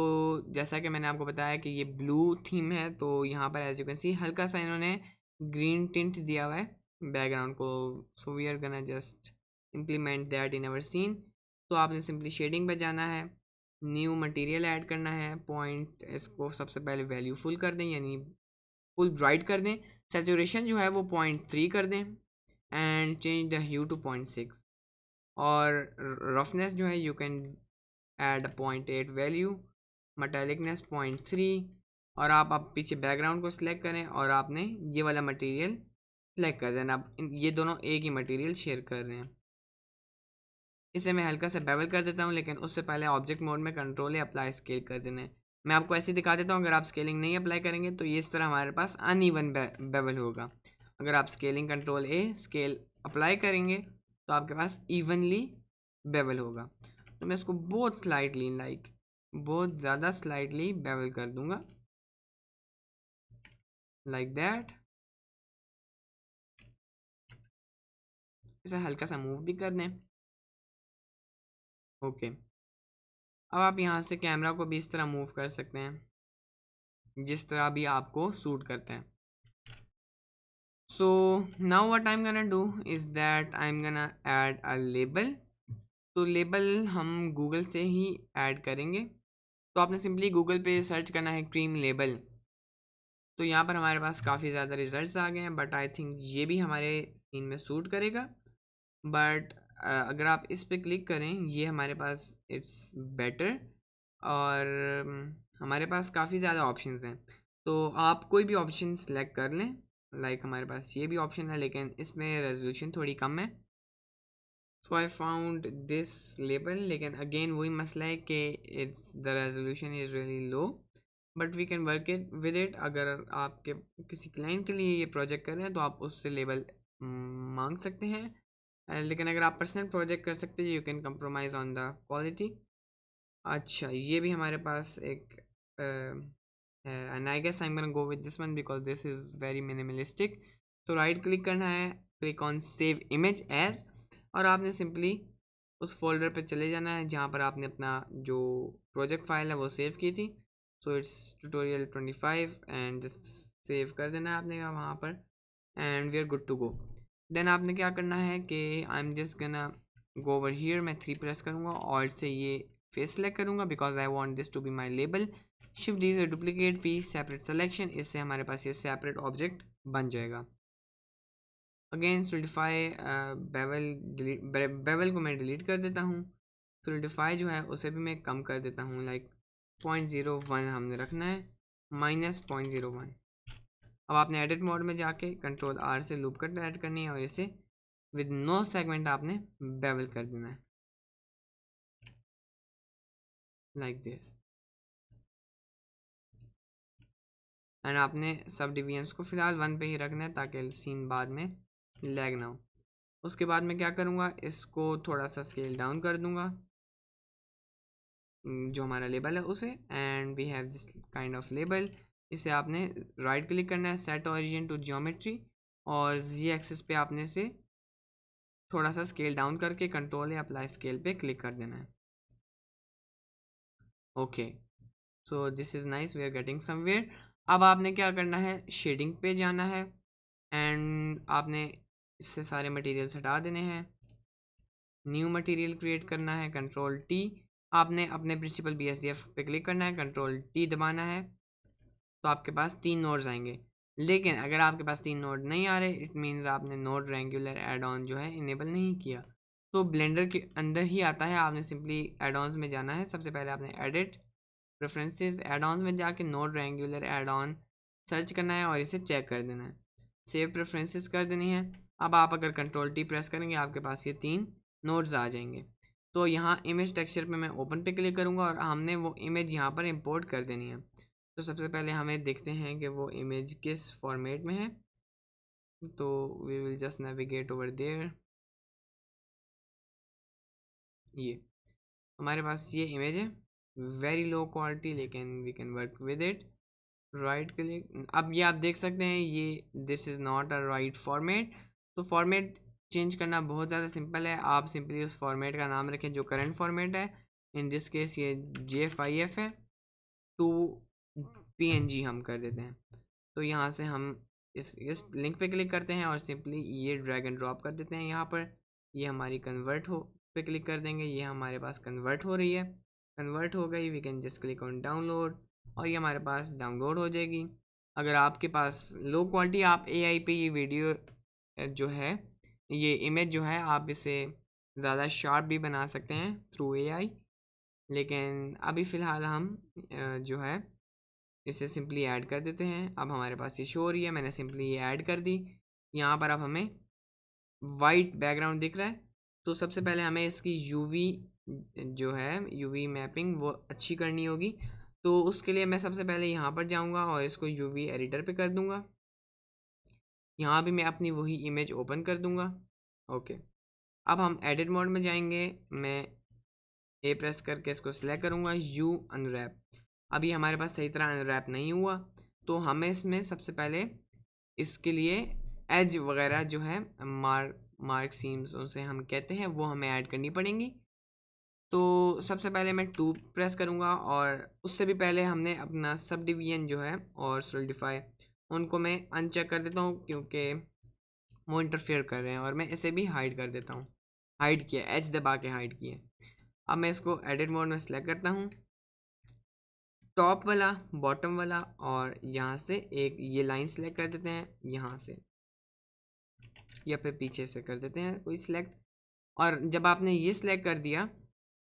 [SPEAKER 1] जैसा कि मैंने आपको बताया कि ये ब्लू थीम है, तो यहाँ पर एज यू कैन सी हल्का सा इन्होंने ग्रीन टिंट दिया हुआ है बैकग्राउंड को। So we are gonna just implement that in our scene. तो आपने सिंपली शेडिंग पे जाना है, न्यू मटेरियल ऐड करना है, पॉइंट इसको सबसे पहले वैल्यू फुल कर दें यानी फुल ब्राइट कर दें, सेचुरेशन जो है वो 0.3 कर दें and change the hue to 0.6 और रफनेस जो है you can add 0.8 value, metallicness 0.3। और आप अब पीछे बैकग्राउंड को सिलेक्ट करें और आपने ये वाला मटेरियल सिलेक्ट कर देना। अब ये दोनों एक ही मटेरियल शेयर कर रहे हैं। इसे मैं हल्का सा बेवल कर देता हूँ, लेकिन उससे पहले ऑब्जेक्ट मोड में कंट्रोल है अप्लाई स्केल कर देना है। मैं आपको ऐसे दिखा देता हूँ, अगर आप स्केलिंग नहीं अप्लाई करेंगे तो ये इस तरह हमारे पास अनइवन बेवल होगा। अगर आप scaling control a scale apply करेंगे तो आपके पास इवनली बेवल होगा। तो मैं इसको बहुत स्लाइटली बहुत ज़्यादा स्लाइटली बेवल कर दूंगा लाइक दैट। इसे हल्का सा मूव भी कर दें। ओके, अब आप यहाँ से कैमरा को भी इस तरह मूव कर सकते हैं जिस तरह भी आपको सूट करते हैं। So now what I'm gonna do is that I'm gonna add a label। तो लेबल हम गूगल से ही ऐड करेंगे। तो आपने सिंपली गूगल पे सर्च करना है क्रीम लेबल। तो यहाँ पर हमारे पास काफ़ी ज़्यादा रिजल्ट्स आ गए हैं, बट आई थिंक ये भी हमारे सीन में सूट करेगा। बट अगर आप इस पे क्लिक करें ये हमारे पास इट्स बेटर, और हमारे पास काफ़ी ज़्यादा ऑप्शंस हैं। तो आप कोई भी ऑप्शन सेलेक्ट कर लें। लाइक हमारे पास ये भी ऑप्शन है लेकिन इसमें रेजोल्यूशन थोड़ी कम है। So I found this label, लेकिन अगेन वही मसला है कि it's the resolution is really low, but we can work it with it. अगर आपके किसी क्लाइंट के लिए ये प्रोजेक्ट कर रहे हैं तो आप उससे लेबल मांग सकते हैं, लेकिन अगर आप पर्सनल प्रोजेक्ट कर सकते हैं you can compromise on the quality. अच्छा, ये भी हमारे पास एक and I guess I am gonna go with this one because this is very minimalistic. तो राइट क्लिक करना है, click on save image as, और आपने सिंपली उस फोल्डर पे चले जाना है जहाँ पर आपने अपना जो प्रोजेक्ट फाइल है वो सेव की थी। So it's tutorial 25 and just save कर देना है आपने वहाँ पर and we are good to go. Then आपने क्या करना है कि आई एम जस्ट गना गो ओवर हियर, मैं 3 प्रेस करूँगा और से ये फेस सेलेक्ट करूँगा because I want this to be my label. Shift D से डुप्लीकेट पीस सेपरेट सिलेक्शन, इससे हमारे पास ये सेपरेट ऑब्जेक्ट बन जाएगा। अगेन सोलिडिफाई बेवल, बेवल को मैं डिलीट कर देता हूँ। सोलिडिफाई जो है उसे भी मैं कम कर देता हूँ, लाइक 0.01 हमने रखना है, -0.01। अब आपने एडिट मोड में जाके कंट्रोल आर से लूप कट ऐड करनी है और इसे विद नो सेगमेंट आपने बेवल कर देना है लाइक दिस। एंड आपने सब डिवीजन्स को फिलहाल 1 पे ही रखना है ताकि सीन बाद में लैग ना हो। उसके बाद मैं क्या करूँगा, इसको थोड़ा सा स्केल डाउन कर दूँगा जो हमारा लेबल है उसे, and we have this kind of label. इसे आपने राइट क्लिक करना है, सेट ओरिजिन टू ज्योमेट्री, और जी एक्सिस पे आपने से थोड़ा सा स्केल डाउन करके कंट्रोल या अप्लाई स्केल पे क्लिक कर देना है। Okay, so this is nice, we are getting somewhere. अब आपने क्या करना है, शेडिंग पे जाना है एंड आपने इससे सारे मटेरियल्स हटा देने हैं, न्यू मटेरियल क्रिएट करना है, कंट्रोल टी। आपने अपने प्रिंसिपल BSDF पे क्लिक करना है, कंट्रोल टी दबाना है, तो आपके पास 3 नोड्स आएंगे। लेकिन अगर आपके पास 3 नोड नहीं आ रहे, इट मीन्स आपने नोड रेंगुलर एड ऑन जो है इनेबल नहीं किया। तो ब्लेंडर के अंदर ही आता है, आपने सिंपली एड ऑन्स में जाना है। सबसे पहले आपने एडिट प्रेफरेंसेस एड ऑन्स में जाके node regular add on search करना है और इसे चेक कर देना है, सेव प्रेफरेंसेस कर देनी है। अब आप अगर कंट्रोल टी प्रेस करेंगे आपके पास ये 3 नोड्स आ जाएंगे। तो यहाँ इमेज टेक्सचर पे मैं ओपन पे क्लिक करूँगा और हमने वो इमेज यहाँ पर इंपोर्ट कर देनी है। तो सबसे पहले हमें देखते हैं कि वो इमेज किस फॉर्मेट में है। तो we will just navigate over there. ये हमारे पास ये इमेज है, वेरी लो क्वालिटी, लेकिन we can work with it. Right click, अब ये आप देख सकते हैं ये this is not a right format. तो फॉर्मेट चेंज करना बहुत ज़्यादा सिंपल है, आप सिंपली उस फॉर्मेट का नाम रखें जो करंट फॉर्मेट है। इन दिस केस ये JFIF है, टू PNG हम कर देते हैं। तो यहाँ से हम इस लिंक पे क्लिक करते हैं और सिंपली ये ड्रैग एंड ड्रॉप कर देते हैं यहाँ पर। ये हमारी कन्वर्ट हो पे क्लिक कर देंगे, ये हमारे पास कन्वर्ट हो रही है, कन्वर्ट हो गई। We can just click on download और ये हमारे पास डाउनलोड हो जाएगी। अगर आपके पास लो क्वालिटी, आप AI पे ये वीडियो जो है, ये इमेज जो है, आप इसे ज़्यादा शार्प भी बना सकते हैं थ्रू AI। लेकिन अभी फ़िलहाल हम जो है इसे सिंपली ऐड कर देते हैं। अब हमारे पास ये शो हो रही है, मैंने सिंपली ये ऐड कर दी। यहाँ पर अब हमें वाइट बैकग्राउंड दिख रहा है। तो सबसे पहले हमें इसकी UV जो है UV मैपिंग वो अच्छी करनी होगी। तो उसके लिए मैं सबसे पहले यहाँ पर जाऊँगा और इसको UV एडिटर पे कर दूँगा। यहाँ भी मैं अपनी वही इमेज ओपन कर दूँगा। ओके, अब हम एडिट मोड में जाएंगे, मैं A प्रेस करके इसको सिलेक्ट करूँगा, U अनरैप। अभी हमारे पास सही तरह अनरैप नहीं हुआ, तो हमें इसमें सबसे पहले इसके लिए एज वगैरह जो है मार्क सीम्स उसे हम कहते हैं, वो हमें ऐड करनी पड़ेंगी। तो सबसे पहले मैं 2 प्रेस करूँगा और उससे भी पहले हमने अपना सब डिवीजन जो है और सोलिडिफाई उनको मैं अनचेक कर देता हूँ, क्योंकि वो इंटरफेयर कर रहे हैं। और मैं इसे भी हाइड कर देता हूँ, हाइड किया, एच दबा के हाइड किया। अब मैं इसको एडिट मोड में सेलेक्ट करता हूँ, टॉप वाला, बॉटम वाला, और यहाँ से एक ये लाइन सेलेक्ट कर देते हैं यहाँ से, या फिर पीछे से कर देते हैं कोई सिलेक्ट। और जब आपने ये सिलेक्ट कर दिया,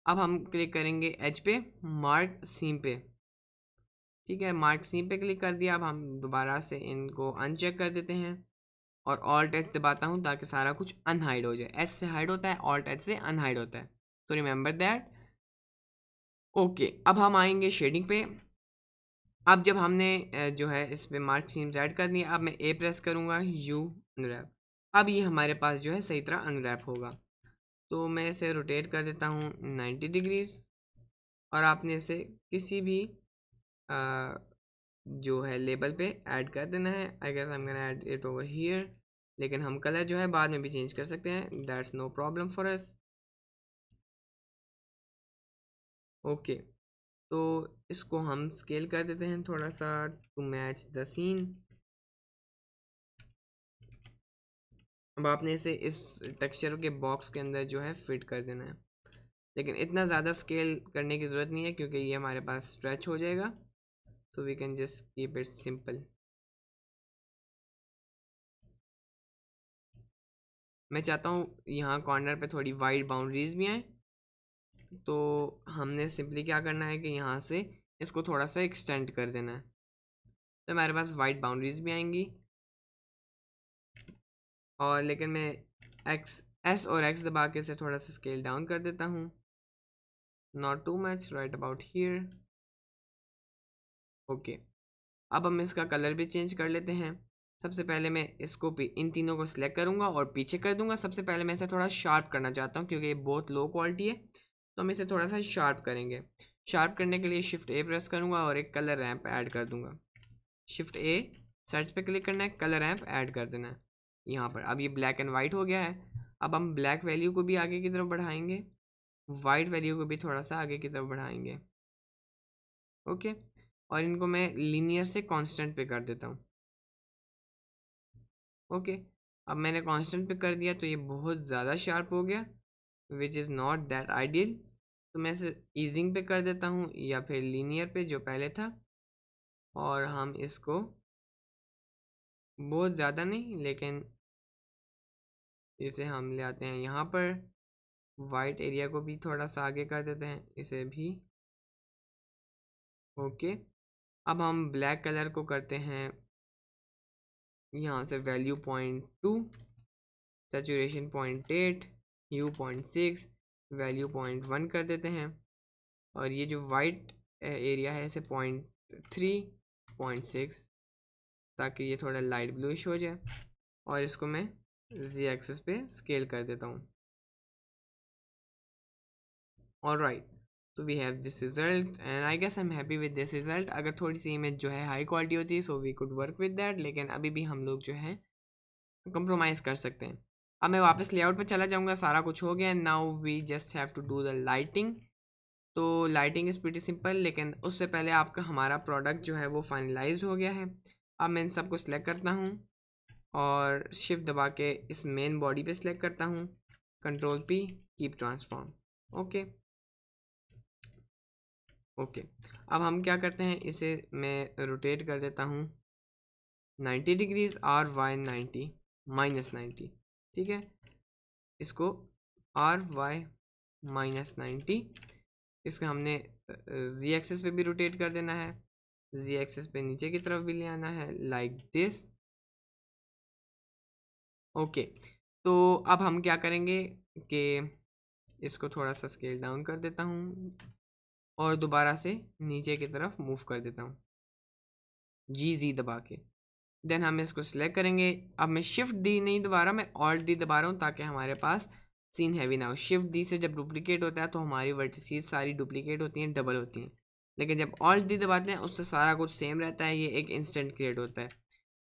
[SPEAKER 1] अब हम क्लिक करेंगे एज पे, मार्क सीम पे। ठीक है, मार्क सीम पे क्लिक कर दिया। अब हम दोबारा से इनको अनचेक कर देते हैं और ऑल्ट एच दबाता हूँ ताकि सारा कुछ अनहाइड हो जाए। एच से हाइड होता है, ऑल्ट एच से अनहाइड होता है, तो रिमेंबर दैट। ओके, अब हम आएंगे शेडिंग पे। अब जब हमने जो है इस पे मार्क सीम्स ऐड कर दिया, अब मैं A प्रेस करूँगा, U अनरैप। अब ये हमारे पास जो है सही तरह अनरैप होगा। तो मैं इसे रोटेट कर देता हूँ 90 डिग्रीज और आपने इसे किसी भी जो है लेबल पे ऐड कर देना है। I guess I am gonna add it over here, लेकिन हम कलर जो है बाद में भी चेंज कर सकते हैं, that's no problem for us. Okay, तो इसको हम स्केल कर देते हैं थोड़ा सा टू मैच द सीन। अब आपने इसे इस टेक्सचर के बॉक्स के अंदर जो है फिट कर देना है, लेकिन इतना ज़्यादा स्केल करने की ज़रूरत नहीं है क्योंकि ये हमारे पास स्ट्रेच हो जाएगा। So we can just keep it simple. मैं चाहता हूँ यहाँ कॉर्नर पे थोड़ी वाइड बाउंड्रीज भी आए, तो हमने सिंपली क्या करना है कि यहाँ से इसको थोड़ा सा एक्सटेंड कर देना है, तो हमारे पास वाइड बाउंड्रीज भी आएंगी। और लेकिन मैं S और X दबा के इसे थोड़ा सा स्केल डाउन कर देता हूँ, not too much, right about here. Okay, अब हम इसका कलर भी चेंज कर लेते हैं। सबसे पहले मैं इसको इन तीनों को सिलेक्ट करूँगा और पीछे कर दूँगा। सबसे पहले मैं इसे थोड़ा शार्प करना चाहता हूँ क्योंकि ये बहुत लो क्वालिटी है, तो हम इसे थोड़ा सा शार्प करेंगे। शार्प करने के लिए शिफ्ट A प्रेस करूँगा और एक कलर रैंप ऐड कर दूँगा। शिफ्ट A, सर्च पे क्लिक करना है, कलर रैंप ऐड कर देना है यहाँ पर। अब ये ब्लैक एंड वाइट हो गया है। अब हम ब्लैक वैल्यू को भी आगे की तरफ बढ़ाएंगे, वाइट वैल्यू को भी थोड़ा सा आगे की तरफ बढ़ाएंगे। ओके, और इनको मैं लीनियर से कांस्टेंट पे कर देता हूँ। ओके, अब मैंने कांस्टेंट पे कर दिया तो ये बहुत ज़्यादा शार्प हो गया, which is not that ideal. तो मैं इसे ईजिंग पे कर देता हूँ या फिर लीनियर पे जो पहले था, और हम इसको बहुत ज़्यादा नहीं, लेकिन इसे हम ले आते हैं यहाँ पर। वाइट एरिया को भी थोड़ा सा आगे कर देते हैं, इसे भी। ओके, अब हम ब्लैक कलर को करते हैं यहाँ से वैल्यू 0.2, सैचुरेशन 0.8, ह्यू 0.6, वैल्यू 0.1 कर देते हैं, और ये जो वाइट एरिया है इसे 0.3, 0.6, ताकि ये थोड़ा लाइट ब्लूइश हो जाए। और इसको मैं जी एक्सिस पे स्केल कर देता हूँ। Alright, so we have this result and I guess I'm happy with this result। अगर थोड़ी सी इमेज जो है हाई क्वालिटी होती so we could work with that, लेकिन अभी भी हम लोग जो है कंप्रोमाइज़ कर सकते हैं। अब मैं वापस लेआउट पे चला जाऊँगा, सारा कुछ हो गया। Now we just have to do the lighting. तो लाइटिंग इज़ प्रीटी सिंपल, लेकिन उससे पहले आपका हमारा प्रोडक्ट जो है वो फाइनलाइज हो गया है। अब मैं इन सब को सिलेक्ट करता हूँ और शिफ्ट दबा के इस मेन बॉडी पे सिलेक्ट करता हूँ, control P, keep transform. Okay okay, अब हम क्या करते हैं, इसे मैं रोटेट कर देता हूँ 90 डिग्रीज, आर वाई 90 -90। ठीक है, इसको आर वाई -90, इसका हमने जी एक्सिस पे भी रोटेट कर देना है, जी एक्सिस पे नीचे की तरफ भी ले आना है, लाइक दिस। ओके, तो अब हम क्या करेंगे कि इसको थोड़ा सा स्केल डाउन कर देता हूँ और दोबारा से नीचे की तरफ मूव कर देता हूँ, जी दबा के। देन हम इसको सिलेक्ट करेंगे। अब मैं शिफ्ट डी नहीं दबा रहा, मैं ऑल्ट डी दबा रहा हूँ, ताकि हमारे पास सीन हैवी ना हो। शिफ्ट डी से जब डुप्लीकेट होता है तो हमारी वर्टिसेस सारी डुप्लीकेट होती हैं, डबल होती हैं, लेकिन जब ऑल्ट डी दबाते हैं उससे सारा कुछ सेम रहता है, ये एक इंस्टेंट क्रिएट होता है।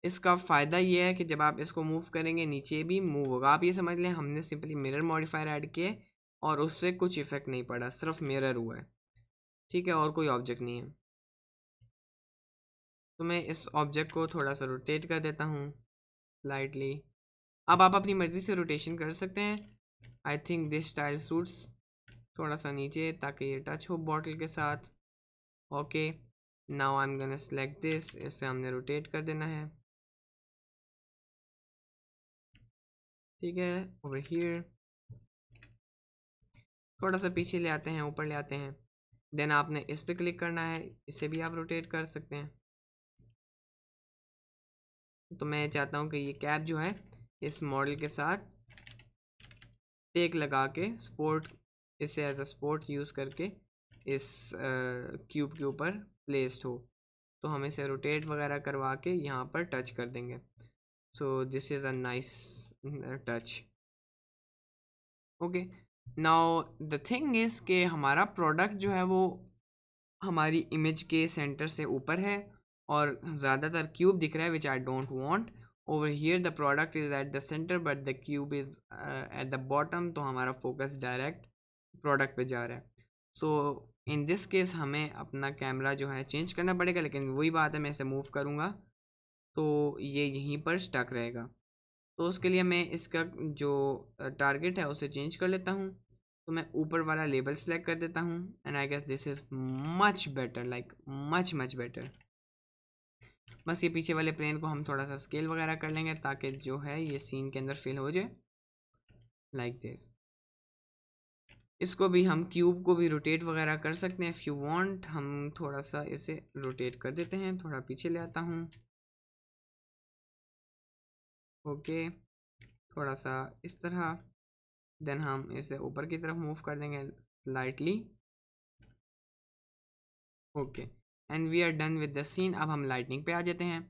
[SPEAKER 1] इसका फ़ायदा ये है कि जब आप इसको मूव करेंगे नीचे भी मूव होगा। आप ये समझ लें हमने सिंपली मिरर मॉडिफायर ऐड किए और उससे कुछ इफेक्ट नहीं पड़ा, सिर्फ मिरर हुआ है। ठीक है, और कोई ऑब्जेक्ट नहीं है। तो मैं इस ऑब्जेक्ट को थोड़ा सा रोटेट कर देता हूँ लाइटली। अब आप अपनी मर्ज़ी से रोटेशन कर सकते हैं। I think this style suits, थोड़ा सा नीचे ताकि ये टच हो बॉटल के साथ। Okay, now I am gonna select this, इसे हमने रोटेट कर देना है। ठीक है, ओवर हियर थोड़ा सा पीछे ले आते हैं, ऊपर ले आते हैं। देन आपने इस पे क्लिक करना है, इसे भी आप रोटेट कर सकते हैं। तो मैं चाहता हूँ कि ये कैप जो है इस मॉडल के साथ टेक लगा के स्पोर्ट, इसे एज अ स्पोर्ट यूज़ करके इस क्यूब के ऊपर प्लेस्ड हो। तो हम इसे रोटेट वगैरह करवा के यहाँ पर टच कर देंगे। सो this is a nice touch. Okay, now the thing is कि हमारा प्रोडक्ट जो है वो हमारी इमेज के सेंटर से ऊपर है और ज़्यादातर क्यूब दिख रहा है, which I don't want. Over here the product is at the centre but the cube is at the bottom, तो हमारा फोकस डायरेक्ट प्रोडक्ट पे जा रहा है। सो इन दिस केस हमें अपना कैमरा जो है चेंज करना पड़ेगा, लेकिन वही बात है, मैं इसे मूव करूँगा तो ये यहीं पर स्टक रहेगा। तो उसके लिए मैं इसका जो टारगेट है उसे चेंज कर लेता हूँ। तो मैं ऊपर वाला लेबल सेलेक्ट कर देता हूँ and I guess this is much better, like much better. बस ये पीछे वाले प्लेन को हम थोड़ा सा स्केल वगैरह कर लेंगे ताकि जो है ये सीन के अंदर फिल हो जाए, लाइक दिस। इसको भी हम क्यूब को भी रोटेट वगैरह कर सकते हैं इफ़ यू वांट। हम थोड़ा सा इसे रोटेट कर देते हैं, थोड़ा पीछे ले आता हूँ। ओके, थोड़ा सा इस तरह। देन हम इसे ऊपर की तरफ मूव कर देंगे lightly. Okay, and we are done with the scene. अब हम लाइटिंग पे आ जाते हैं।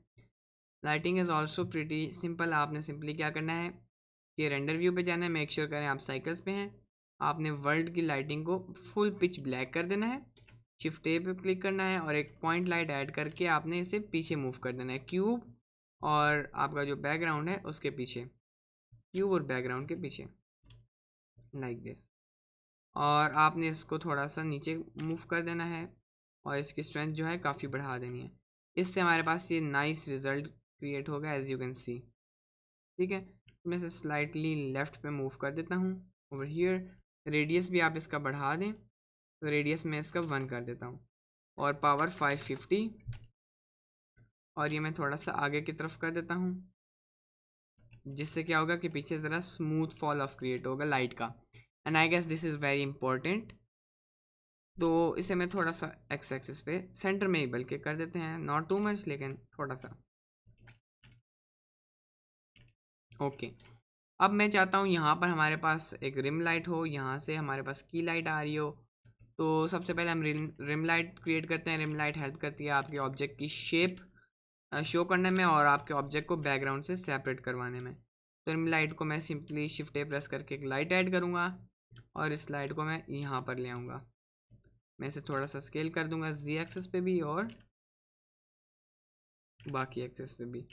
[SPEAKER 1] Lighting is also pretty simple. आपने सिंपली क्या करना है कि रेंडर व्यू पे जाना है, मेक श्योर करें आप साइकिल्स पे हैं। आपने वर्ल्ड की लाइटिंग को फुल पिच ब्लैक कर देना है, शिफ्ट ए पे क्लिक करना है और एक पॉइंट लाइट ऐड करके आपने इसे पीछे मूव कर देना है, क्यूब और आपका जो बैकग्राउंड है उसके पीछे, क्यूब और बैकग्राउंड के पीछे। Like this. और आपने इसको थोड़ा सा नीचे मूव कर देना है और इसकी स्ट्रेंथ जो है काफ़ी बढ़ा देनी है। इससे हमारे पास ये नाइस रिजल्ट क्रिएट होगा एज यू कैन सी। ठीक है, मैं इसे स्लाइटली लेफ्ट पे मूव कर देता हूँ ओवर हियर। रेडियस भी आप इसका बढ़ा दें, तो रेडियस मैं इसका 1 कर देता हूँ और पावर 550, और ये मैं थोड़ा सा आगे की तरफ कर देता हूँ, जिससे क्या होगा कि पीछे ज़रा स्मूथ फॉल ऑफ क्रिएट होगा लाइट का। And I guess this is very important. तो इसे मैं थोड़ा सा एक्स एक्सिस पे सेंटर में ही बल्कि कर देते हैं, नॉट टू मच लेकिन थोड़ा सा। ओके, अब मैं चाहता हूँ यहाँ पर हमारे पास एक रिम लाइट हो, यहाँ से हमारे पास की लाइट आ रही हो। तो सबसे पहले हम रिम लाइट क्रिएट करते हैं। रिम लाइट हेल्प करती है आपके ऑब्जेक्ट की शेप शो करने में और आपके ऑब्जेक्ट को बैकग्राउंड से सेपरेट करवाने में। तो रिम लाइट को मैं सिंपली शिफ्ट ए प्रेस करके एक लाइट ऐड करूँगा और इस लाइट को मैं यहाँ पर ले आऊँगा। मैं इसे थोड़ा सा स्केल कर दूँगा जी एक्सेस पे भी और बाकी एक्सेस पे भी।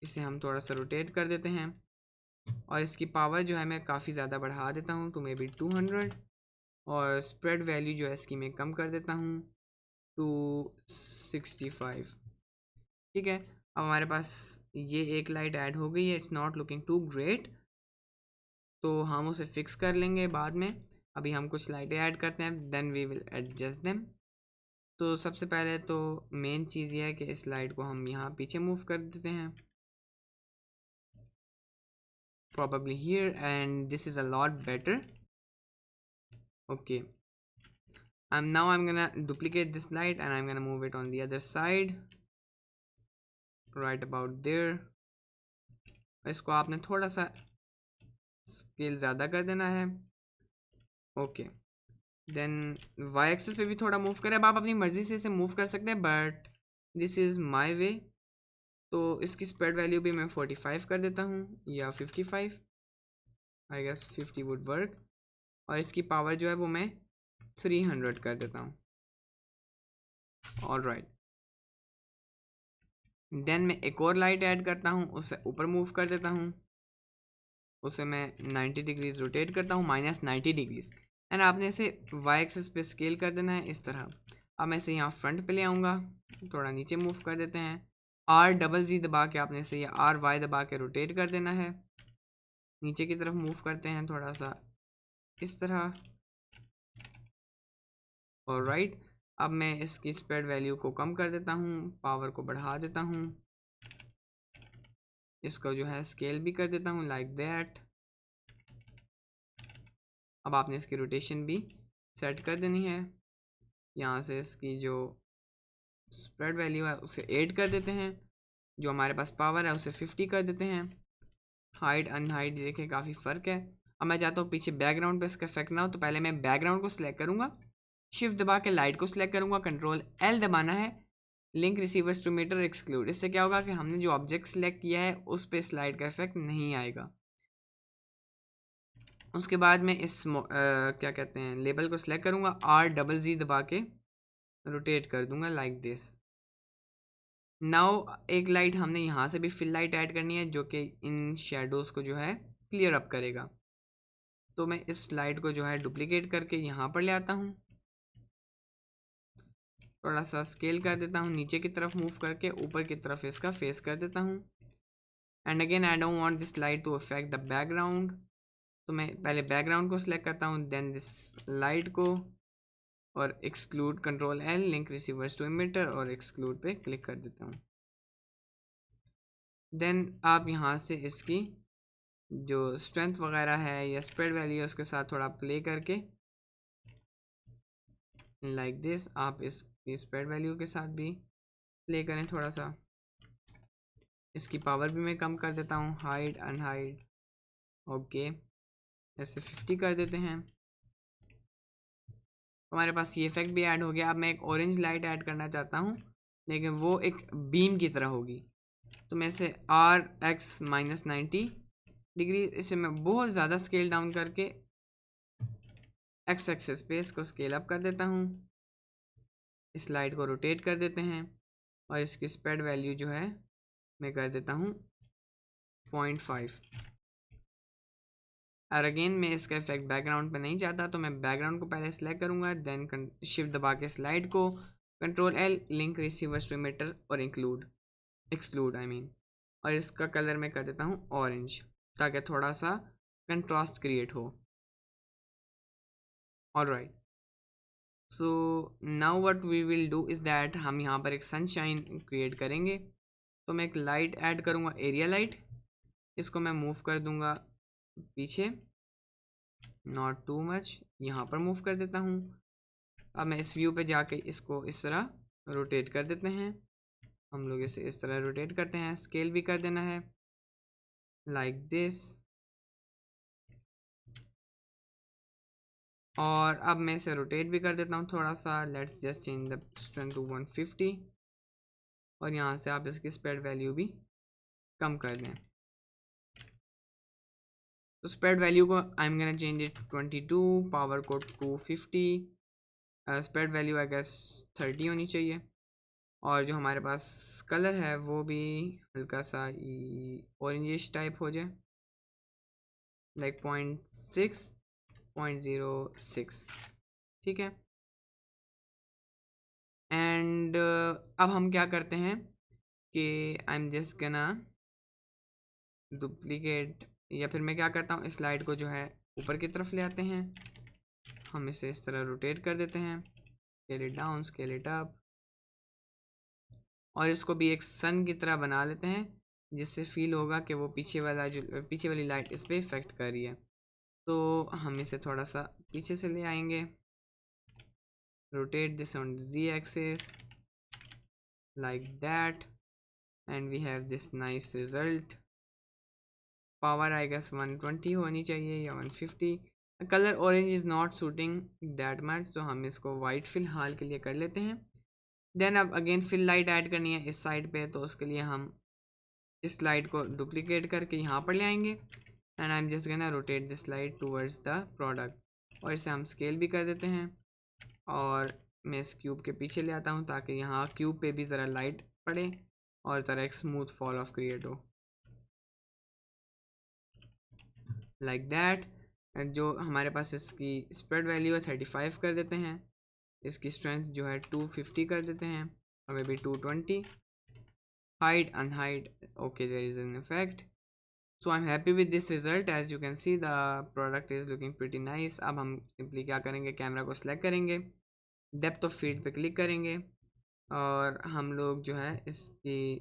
[SPEAKER 1] इसे हम थोड़ा सा रोटेट कर देते हैं और इसकी पावर जो है मैं काफ़ी ज़्यादा बढ़ा देता हूँ टू मे बी 200, और स्प्रेड वैल्यू जो है इसकी मैं कम कर देता हूँ टू 65। ठीक है, अब हमारे पास ये एक लाइट ऐड हो गई है। It's not looking too great, तो हम उसे फिक्स कर लेंगे बाद में। अभी हम कुछ लाइटें ऐड करते हैं, then we will adjust them. तो सबसे पहले तो मेन चीज़ ये है कि इस लाइट को हम यहाँ पीछे मूव कर देते हैं, probably here, and this is a lot better. Okay, I'm gonna duplicate this light and I'm gonna move it on the other side right about there. इसको आपने थोड़ा सा स्केल ज़्यादा कर देना है। ओके, देन वाई एक्सिस पे भी थोड़ा मूव करें। अब आप अपनी मर्ज़ी से इसे मूव कर सकते हैं, बट दिस इज़ माई वे। तो इसकी स्प्रेड वैल्यू भी मैं 45 कर देता हूँ या 55, आई गेस 50 वुड वर्क। और इसकी पावर जो है वो मैं 300 कर देता हूँ। ऑलराइट, देन मैं एक और लाइट ऐड करता हूँ, उसे ऊपर मूव कर देता हूँ, उसे मैं 90 डिग्रीज रोटेट करता हूँ, -90 डिग्रीज। एंड आपने इसे वाई एक्सिस पे स्केल कर देना है इस तरह। अब मैं इसे यहाँ फ्रंट पे ले आऊँगा, थोड़ा नीचे मूव कर देते हैं, RZZ दबा के आपने इसे RY दबा के रोटेट कर देना है। नीचे की तरफ मूव करते हैं थोड़ा सा इस तरह। ऑलराइट, अब मैं इसकी स्प्रेड वैल्यू को कम कर देता हूँ, पावर को बढ़ा देता हूँ, इसको जो है स्केल भी कर देता हूँ लाइक दैट। अब आपने इसकी रोटेशन भी सेट कर देनी है। यहाँ से इसकी जो स्प्रेड वैल्यू है उसे 8 कर देते हैं, जो हमारे पास पावर है उसे 50 कर देते हैं। हाइट अनहाइट देखें काफ़ी फ़र्क है। अब मैं चाहता हूँ पीछे बैकग्राउंड पे इसका इफेक्ट ना हो, तो पहले मैं बैकग्राउंड को सिलेक्ट करूँगा, शिफ्ट दबा के लाइट को सिलेक्ट करूँगा, कंट्रोल L दबाना है, link receivers to emitter exclude. इससे क्या होगा कि हमने जो ऑब्जेक्ट सिलेक्ट किया है उस पर स्लाइड का इफेक्ट नहीं आएगा। उसके बाद मैं इस क्या कहते हैं लेबल को सिलेक्ट करूँगा, RZZ दबा के रोटेट कर दूंगा लाइक दिस। नाउ एक लाइट हमने यहाँ से भी फिल लाइट ऐड करनी है, जो कि इन शेडोज़ को जो है क्लियर अप करेगा। तो मैं इस लाइट को जो है डुप्लीकेट करके यहाँ पर ले आता हूँ, थोड़ा सा स्केल कर देता हूँ, नीचे की तरफ मूव करके ऊपर की तरफ इसका फेस कर देता हूँ। And again I don't want this light to affect the background, तो मैं पहले बैकग्राउंड को सिलेक्ट करता हूँ, देन दिस लाइट को, और exclude control L, link receivers to emitter, और एक्सक्लूड पे क्लिक कर देता हूँ। देन आप यहाँ से इसकी जो स्ट्रेंथ वगैरह है या स्प्रेड वैल्यू है उसके साथ थोड़ा प्ले करके लाइक दिस, आप इसकी स्प्रेड वैल्यू के साथ भी प्ले करें थोड़ा सा। इसकी पावर भी मैं कम कर देता हूँ, हाइट अनहाइट। ओके, ऐसे 50 कर देते हैं। हमारे पास ये इफेक्ट भी ऐड हो गया। अब मैं एक ऑरेंज लाइट ऐड करना चाहता हूँ, लेकिन वो एक बीम की तरह होगी। तो मैं इसे RX -90 डिग्री, इसे मैं बहुत ज़्यादा स्केल डाउन करके एक्स एक्सेस पे इसको स्केल अप कर देता हूँ। इस लाइट को रोटेट कर देते हैं और इसकी स्प्रेड वैल्यू जो है मैं कर देता हूँ 0.5। और अगेन मैं इसका इफेक्ट बैकग्राउंड पे नहीं चाहता, तो मैं बैकग्राउंड को पहले सिलेक्ट करूँगा, देन शिफ्ट दबा के स्लाइड को control L, link receivers to emitter और एक्सक्लूड आई मीन, और इसका कलर मैं कर देता हूँ ऑरेंज, ताकि थोड़ा सा कंट्रास्ट क्रिएट हो। Alright, so now what we will do is that हम यहाँ पर एक सनशाइन क्रिएट करेंगे। तो मैं एक लाइट ऐड करूँगा, एरिया लाइट, इसको मैं मूव कर दूँगा पीछे, नॉट टू मच, यहाँ पर मूव कर देता हूँ। अब मैं इस व्यू पे जाके इसको इस तरह रोटेट कर देते हैं, हम लोग इसे इस तरह रोटेट करते हैं, स्केल भी कर देना है लाइक दिस। और अब मैं इसे रोटेट भी कर देता हूँ थोड़ा सा, let's just change the strength to 150, और यहाँ से आप इसकी स्प्रेड वैल्यू भी कम कर दें। तो स्प्रेड वैल्यू को आई am gonna change it 22, power को 250, स्प्रेड वैल्यू आई गेस 30 होनी चाहिए, और जो हमारे पास कलर है वो भी हल्का सा ऑरेंजिश टाइप हो जाए, लाइक 0.6, ठीक है। एंड अब हम क्या करते हैं कि आई एम जस्ट गना डुप्लीकेट, या फिर मैं क्या करता हूँ, इस स्लाइड को जो है ऊपर की तरफ ले आते हैं, हम इसे इस तरह रोटेट कर देते हैं, scale it down, scale it up, और इसको भी एक सन की तरह बना लेते हैं, जिससे फील होगा कि वो पीछे वाली लाइट इस पर इफेक्ट कर रही है। तो हम इसे थोड़ा सा पीछे से ले आएंगे, rotate this on Z axis like that, and we have this nice result। Power I guess 120 होनी चाहिए या 150। Colour orange is not suiting that much, तो हम इसको वाइट फिलहाल के लिए कर लेते हैं। देन अब अगेन फिल लाइट ऐड करनी है इस साइड पे, तो उसके लिए हम इस लाइट को डुप्लीकेट करके यहाँ पर ले आएंगे, and I am just gonna rotate this light towards the product, और इसे हम स्केल भी कर देते हैं, और मैं इस क्यूब के पीछे ले आता हूँ ताकि यहाँ क्यूब पे भी ज़रा लाइट पड़े और ज़रा एक स्मूथ फॉल ऑफ क्रिएट हो, लाइक दैट। जो हमारे पास इसकी स्प्रेड वैल्यू है 35 कर देते हैं, इसकी स्ट्रेंथ जो है 250 कर देते हैं, और maybe 220, hide unhide, okay there is an effect. So I am happy with this result, as you can see the product is looking pretty nice. अब हम सिंपली क्या करेंगे, कैमरा को सिलेक्ट करेंगे, डेप्थ ऑफ फील्ड पे click करेंगे, और हम लोग जो है इसकी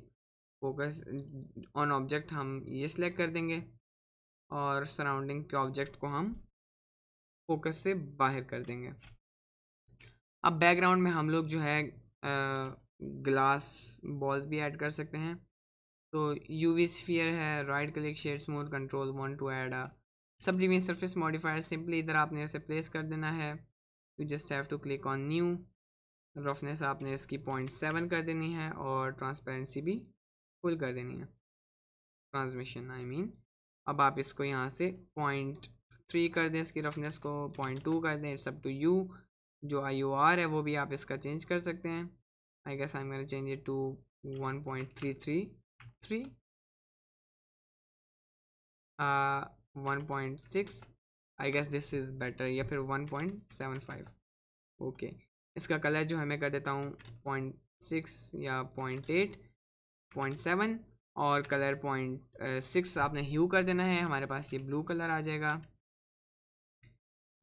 [SPEAKER 1] फोकस ऑन ऑब्जेक्ट हम ये सिलेक्ट कर देंगे, और सराउंडिंग के ऑब्जेक्ट को हम फोकस से बाहर कर देंगे। अब बैकग्राउंड में हम लोग जो है ग्लास बॉल्स भी ऐड कर सकते हैं। तो यूवी स्फीयर है, right click, shade smooth, control want to add a sublimate surface modifier, simply इधर आपने इसे प्लेस कर देना है, you just have to click on new. Roughness आपने इसकी 0.7 कर देनी है, और ट्रांसपेरेंसी भी फुल कर देनी है, ट्रांसमिशन आई मीन। अब आप इसको यहाँ से 0.3 कर दें, इसकी रफनेस को 0.2 कर दें, इट्स अप टू यू। जो IOR है वो भी आप इसका चेंज कर सकते हैं, I guess I am gonna change it to 1.333, 1.6, I guess this is better, या फिर 1.75, ओके। इसका कलर जो है मैं कर देता हूँ 0.6 या 0.8, 0.7, और कलर 0.6 आपने ह्यू कर देना है, हमारे पास ये ब्लू कलर आ जाएगा।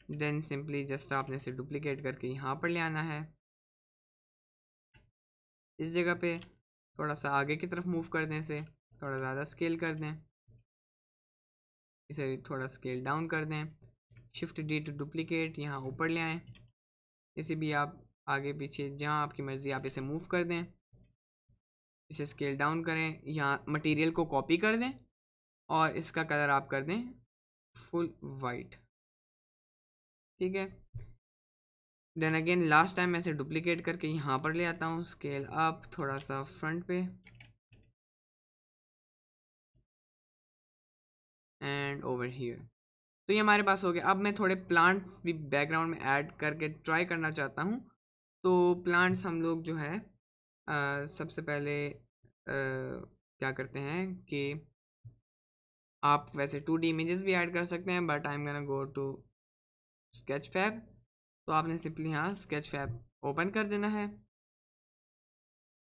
[SPEAKER 1] देन सिंपली जस्ट आपने इसे डुप्लीकेट करके यहाँ पर ले आना है, इस जगह पे थोड़ा सा आगे की तरफ मूव कर दें, इसे थोड़ा ज़्यादा स्केल कर दें, इसे थोड़ा स्केल डाउन कर दें, शिफ्ट D टू डुप्लीकेट, यहाँ ऊपर ले आएँ, इसे भी आप आगे पीछे जहाँ आपकी मर्ज़ी आप इसे मूव कर दें, इसे स्केल डाउन करें, यहाँ मटेरियल को कॉपी कर दें, और इसका कलर आप कर दें फुल वाइट, ठीक है। देन अगेन लास्ट टाइम मैं इसे डुप्लीकेट करके यहाँ पर ले आता हूँ, स्केल अप थोड़ा सा फ्रंट पे, एंड ओवर हियर। तो ये हमारे पास हो गया। अब मैं थोड़े प्लांट्स भी बैकग्राउंड में ऐड करके ट्राई करना चाहता हूँ। तो प्लांट्स हम लोग जो है सबसे पहले क्या करते हैं कि आप वैसे 2D इमेजेस भी ऐड कर सकते हैं, but I am gonna go to Sketchfab. तो आपने सिंपली यहाँ स्केच फैब ओपन कर देना है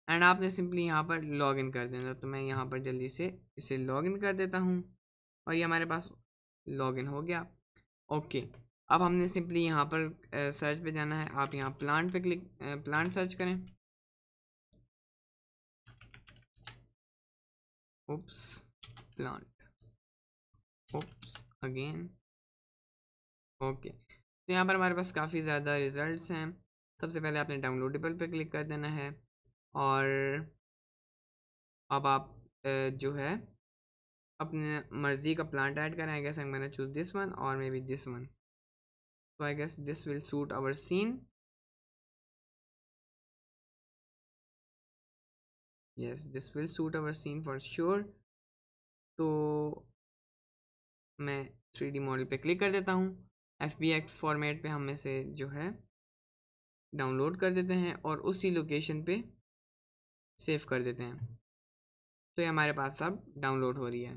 [SPEAKER 1] एंड आपने सिंपली यहाँ पर लॉग इन कर देना। तो मैं यहाँ पर जल्दी से इसे लॉग इन कर देता हूँ और ये हमारे पास लॉग इन हो गया। ओके, अब हमने सिंपली यहाँ पर सर्च पे जाना है। आप यहाँ प्लांट पे प्लांट सर्च करें। Oops, plant, oops again. Okay, तो यहाँ पर हमारे पास काफ़ी ज़्यादा रिजल्ट्स हैं। सबसे पहले आपने डाउनलोडेबल पे क्लिक कर देना है और अब आप जो है अपने मर्ज़ी का प्लांट ऐड करें। I guess I am gonna choose this one और maybe this one. So I guess this will suit our scene. Yes, this will suit our scene for sure. तो मैं 3D मॉडल पे click कर देता हूँ। FBX format पे हम इसे जो है डाउनलोड कर देते हैं और उसी लोकेशन पे सेव कर देते हैं। तो ये हमारे पास अब डाउनलोड हो रही है।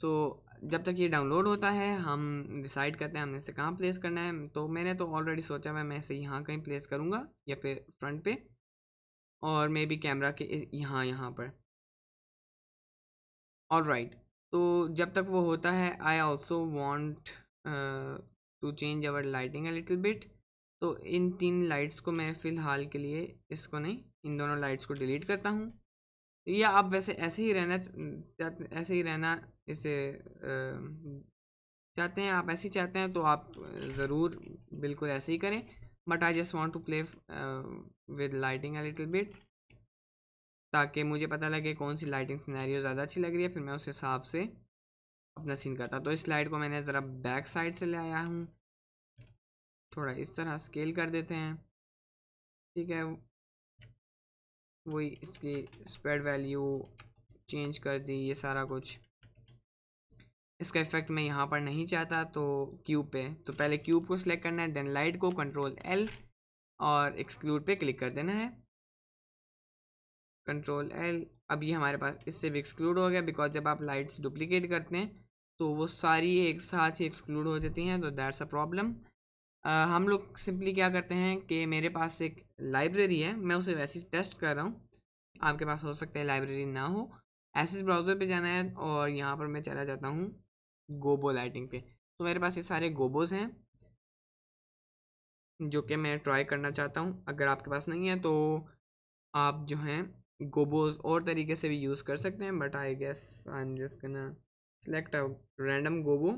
[SPEAKER 1] तो जब तक ये डाउनलोड होता है हम डिसाइड करते हैं हमने इसे कहाँ प्लेस करना है। तो मैंने तो ऑलरेडी सोचा हुआ मैं इसे यहाँ कहीं प्लेस करूँगा या फिर फ्रंट पे और मे बी कैमरा के यहाँ पर। ऑल राइट, तो जब तक वो होता है I also want to change our lighting a little bit. तो इन 3 लाइट्स को मैं फ़िलहाल के लिए इसको नहीं, इन दोनों लाइट्स को डिलीट करता हूँ। या आप वैसे ऐसे ही रहना ऐसे ही रहना इसे चाहते हैं, आप ऐसे ही चाहते हैं तो आप ज़रूर बिल्कुल ऐसे ही करें। But I just want to play with lighting a little bit ताकि मुझे पता लगे कौन सी लाइटिंग सिनेरियो ज़्यादा अच्छी लग रही है, फिर मैं उस हिसाब से अपना सीन करता। तो इस स्लाइड को मैंने ज़रा बैक साइड से ले आया हूँ, थोड़ा इस तरह स्केल कर देते हैं। ठीक है, वही इसकी स्प्रेड वैल्यू चेंज कर दी, ये सारा कुछ। इसका इफेक्ट मैं यहाँ पर नहीं चाहता तो क्यूब पे, तो पहले क्यूब को सिलेक्ट करना है, देन लाइट को कंट्रोल L और एक्सक्लूड पे क्लिक कर देना है, कंट्रोल L। अब ये हमारे पास इससे भी एक्सक्लूड हो गया बिकॉज जब आप लाइट्स डुप्लीकेट करते हैं तो वो सारी एक साथ ही एक्सक्लूड हो जाती हैं, तो दैट्स अ प्रॉब्लम। हम लोग सिंपली क्या करते हैं कि मेरे पास एक लाइब्रेरी है, मैं उसे वैसे ही टेस्ट कर रहा हूँ, आपके पास हो सकता है लाइब्रेरी ना हो। एसिस ब्राउज़र पे जाना है और यहाँ पर मैं चला जाता हूँ गोबो लाइटिंग पे। तो मेरे पास ये सारे गोबोज हैं जो कि मैं ट्राई करना चाहता हूँ। अगर आपके पास नहीं है तो आप जो हैं गोबोज और तरीके से भी यूज़ कर सकते हैं, but I guess I am just gonna select a random gobo.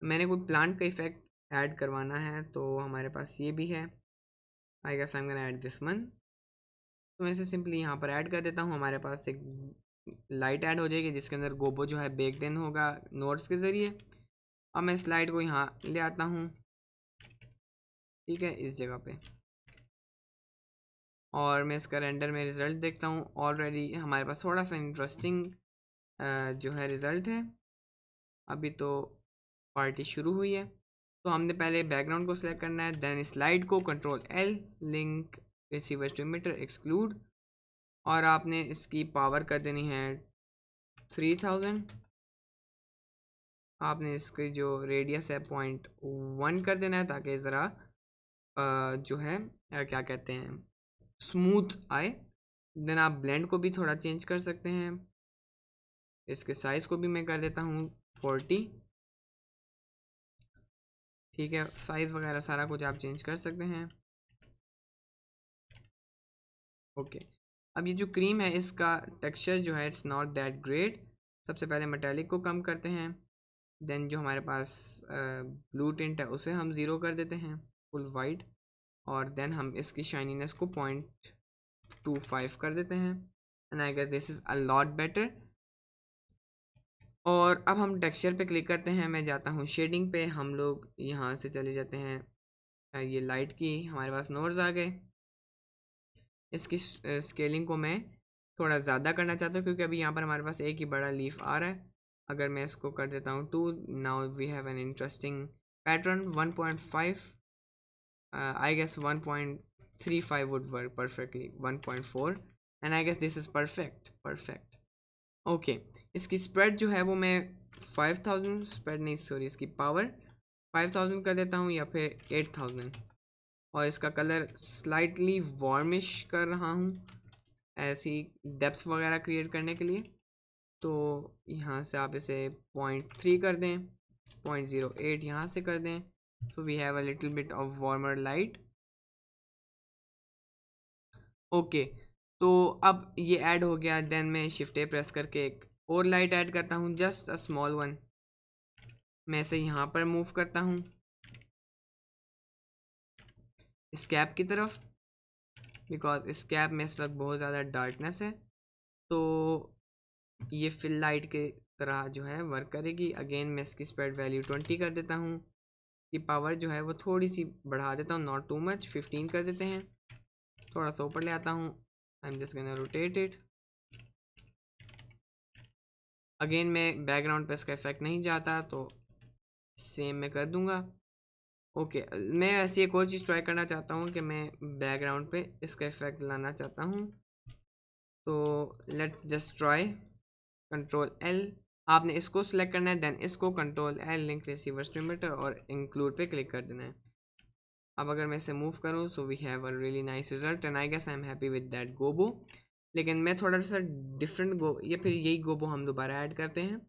[SPEAKER 1] मैंने कोई प्लांट का इफेक्ट ऐड करवाना है तो हमारे पास ये भी है, I guess I am gonna add this one. तो मैं इसे सिंपली यहाँ पर ऐड कर देता हूँ। हमारे पास एक लाइट ऐड हो जाएगी जिसके अंदर गोबो जो है बेक्ड इन होगा नोड्स के ज़रिए। अब मैं इस लाइट को यहाँ ले आता हूँ, ठीक है, इस जगह पे, और मैं इसका रेंडर में रिज़ल्ट देखता हूँ। ऑलरेडी हमारे पास थोड़ा सा इंटरेस्टिंग जो है रिज़ल्ट है। अभी तो पार्टी शुरू हुई है, तो हमने पहले बैकग्राउंड को सिलेक्ट करना है, देन स्लाइड को control L, link receiver to emitter exclude, और आपने इसकी पावर कर देनी है 3000। आपने इसकी जो रेडियस है 0.1 कर देना है ताकि ज़रा जो है क्या कहते हैं स्मूथ आए। देन आप ब्लेंड को भी थोड़ा चेंज कर सकते हैं, इसके साइज़ को भी मैं कर देता हूँ 40। ठीक है, साइज़ वगैरह सारा कुछ आप चेंज कर सकते हैं। ओके, अब ये जो क्रीम है इसका टेक्सचर जो है इट्स नॉट दैट ग्रेट। सबसे पहले मेटालिक को कम करते हैं, देन जो हमारे पास ब्लू टिंट है उसे हम ज़ीरो कर देते हैं फुल वाइट, और देन हम इसकी शाइनीनेस को 0.25 कर देते हैं and I guess this is a lot better. और अब हम टेक्सचर पे क्लिक करते हैं, मैं जाता हूँ शेडिंग पे, हम लोग यहाँ से चले जाते हैं ये लाइट की हमारे पास नोड्स आ गए। इसकी स्केलिंग को मैं थोड़ा ज़्यादा करना चाहता हूँ क्योंकि अभी यहाँ पर हमारे पास एक ही बड़ा लीफ आ रहा है। अगर मैं इसको कर देता हूँ 2, now we have an interesting pattern. 1.5 I guess 1.35 would work perfectly, 1.4 and I guess this is perfect. Okay, इसकी स्प्रेड जो है वो मैं 5000 स्प्रेड नहीं सॉरी इसकी पावर 5000 कर देता हूँ या फिर 8000, और इसका कलर स्लाइटली वार्मिश कर रहा हूँ ऐसी डेप्थ वगैरह क्रिएट करने के लिए। तो यहाँ से आप इसे 0.3 कर दें, 0.08 यहाँ से कर दें, so we have a little bit of warmer light. Okay, तो अब ये ऐड हो गया। देन मैं शिफ्ट ए प्रेस करके एक और लाइट ऐड करता हूँ, जस्ट अ स्मॉल वन। मैं इसे यहाँ पर मूव करता हूँ इस कैप की तरफ, बिकॉज इस कैप में इस वक्त बहुत ज़्यादा डार्कनेस है, तो ये फिल लाइट के तरह जो है वर्क करेगी। अगेन मैं इसकी स्प्रेड वैल्यू 20 कर देता हूँ, कि पावर जो है वो थोड़ी सी बढ़ा देता हूँ, नॉट टू मच, 15 कर देते हैं। थोड़ा सा ऊपर ले आता हूँ, I am just gonna rotate it. Again मैं बैकग्राउंड पे इसका इफेक्ट नहीं जाता तो सेम मैं कर दूंगा। ओके, मैं ऐसी एक और चीज़ ट्राई करना चाहता हूँ कि मैं बैकग्राउंड पे इसका इफेक्ट लाना चाहता हूँ, तो let's just try. Control L, आपने इसको सिलेक्ट करना है, देन इसको कंट्रोल एल लिंक रिसीवर स्ट्रीममीटर और इंक्लूड पे क्लिक कर देना है। अब अगर मैं इसे मूव करूँ, so we have a really nice result and I guess I am happy with that gobo. लेकिन मैं थोड़ा सा डिफरेंट गो या फिर यही गोबो हम दोबारा ऐड करते हैं।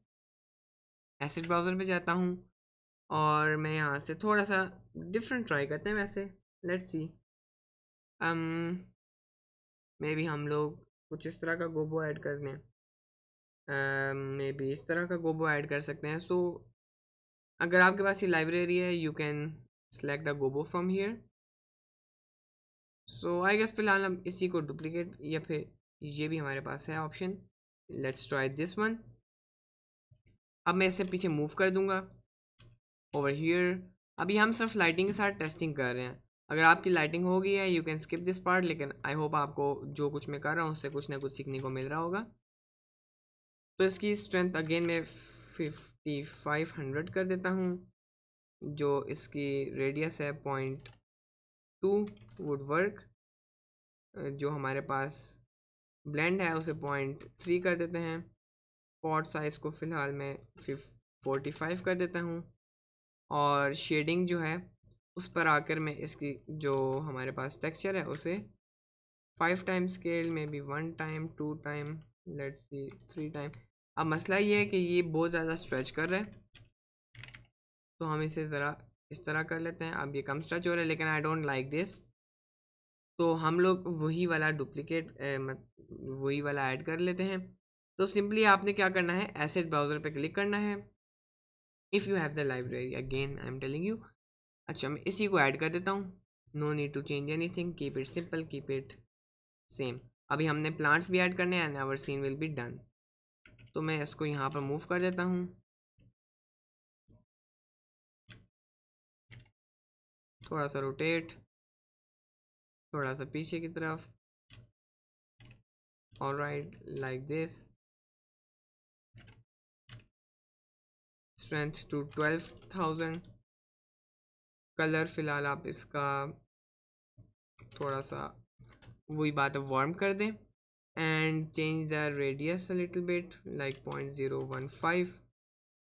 [SPEAKER 1] एसिड ब्राउज़र पे जाता हूँ और मैं यहाँ से थोड़ा सा डिफरेंट ट्राई करते हैं। वैसे लेट्स सी, मे बी हम लोग कुछ इस तरह का गोबो ऐड कर लें, मे बी इस तरह का गोबो ऐड कर सकते हैं। सो अगर आपके पास ये लाइब्रेरी है, you can select the gobo from here. So I guess फिलहाल हम इसी को डुप्लीकेट या फिर ये भी हमारे पास है option. Let's try this one. अब मैं इसे पीछे मूव कर दूंगा ओवर हियर। अभी हम सिर्फ लाइटिंग के साथ टेस्टिंग कर रहे हैं। अगर आपकी लाइटिंग हो गई है, you can skip this part, लेकिन आई होप आपको जो कुछ मैं कर रहा हूँ उससे कुछ ना कुछ सीखने को मिल रहा होगा। तो इसकी स्ट्रेंथ अगेन मैं 5500 कर देता हूँ, जो इसकी रेडियस है 0.2 वुड वर्क। जो हमारे पास ब्लेंड है उसे 0.3 कर देते हैं। पॉट साइज़ को फ़िलहाल मैं 45 कर देता हूँ, और शेडिंग जो है उस पर आकर मैं इसकी जो हमारे पास टेक्सचर है उसे 5 टाइम स्केल में भी 1 time 2 time let's see 3 time. अब मसला ये है कि ये बहुत ज़्यादा स्ट्रेच कर रहा है, तो हम इसे ज़रा इस तरह कर लेते हैं। अब ये कम स्ट्रेच हो रहा है, लेकिन आई डोंट लाइक दिस, तो हम लोग वही वाला डुप्लीकेट वही वाला ऐड कर लेते हैं। तो सिंपली आपने क्या करना है, एसिड ब्राउज़र पे क्लिक करना है, if you have the library, again I am telling you. अच्छा, मैं इसी को ऐड कर देता हूँ, no need to change anything, keep it simple, keep it same. अभी हमने प्लांट्स भी ऐड करने हैं and our scene will be done. तो मैं इसको यहाँ पर मूव कर देता हूँ, थोड़ा सा रोटेट, थोड़ा सा पीछे की तरफ, alright like this. Strength to 12000। Colour फ़िलहाल आप इसका थोड़ा सा वही बात है वार्म कर दें, and change the radius a little bit like 0.015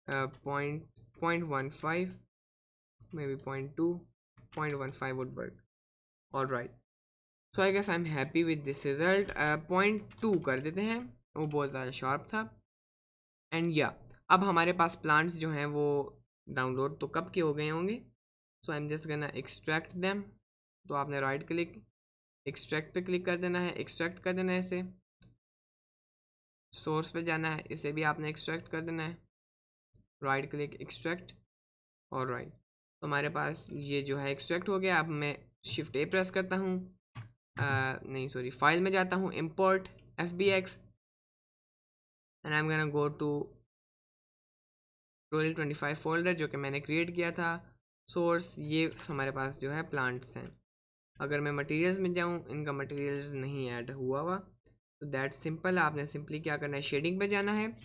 [SPEAKER 1] 0.15 maybe 0.2 0.15 would work. All right, so I guess I am happy with this result. 0.2 कर देते हैं, वो बहुत ज़्यादा शार्प था। एंड या अब हमारे पास प्लांट्स जो हैं वो डाउनलोड तो कब के हो गए होंगे। So I am just gonna extract them. तो आपने राइट क्लिक एक्सट्रैक्ट पे क्लिक कर देना है, एक्सट्रैक्ट कर देना है इसे। सोर्स पे जाना है, इसे भी आपने एक्सट्रैक्ट कर देना है, राइट क्लिक एक्सट्रैक्ट। और राइट, तो हमारे पास ये जो है एक्सट्रैक्ट हो गया। अब मैं शिफ्ट ए प्रेस करता हूँ, नहीं सॉरी, फाइल में जाता हूँ, import FBX, and I am gonna go to Royal25 folder जो कि मैंने क्रिएट किया था। सोर्स ये हमारे पास जो है प्लांट्स हैं। अगर मैं मटेरियल्स में जाऊँ, इनका मटेरियल्स नहीं ऐड हुआ हुआ, तो दैट सिंपल। आपने सिंपली क्या करना है, शेडिंग पे जाना है,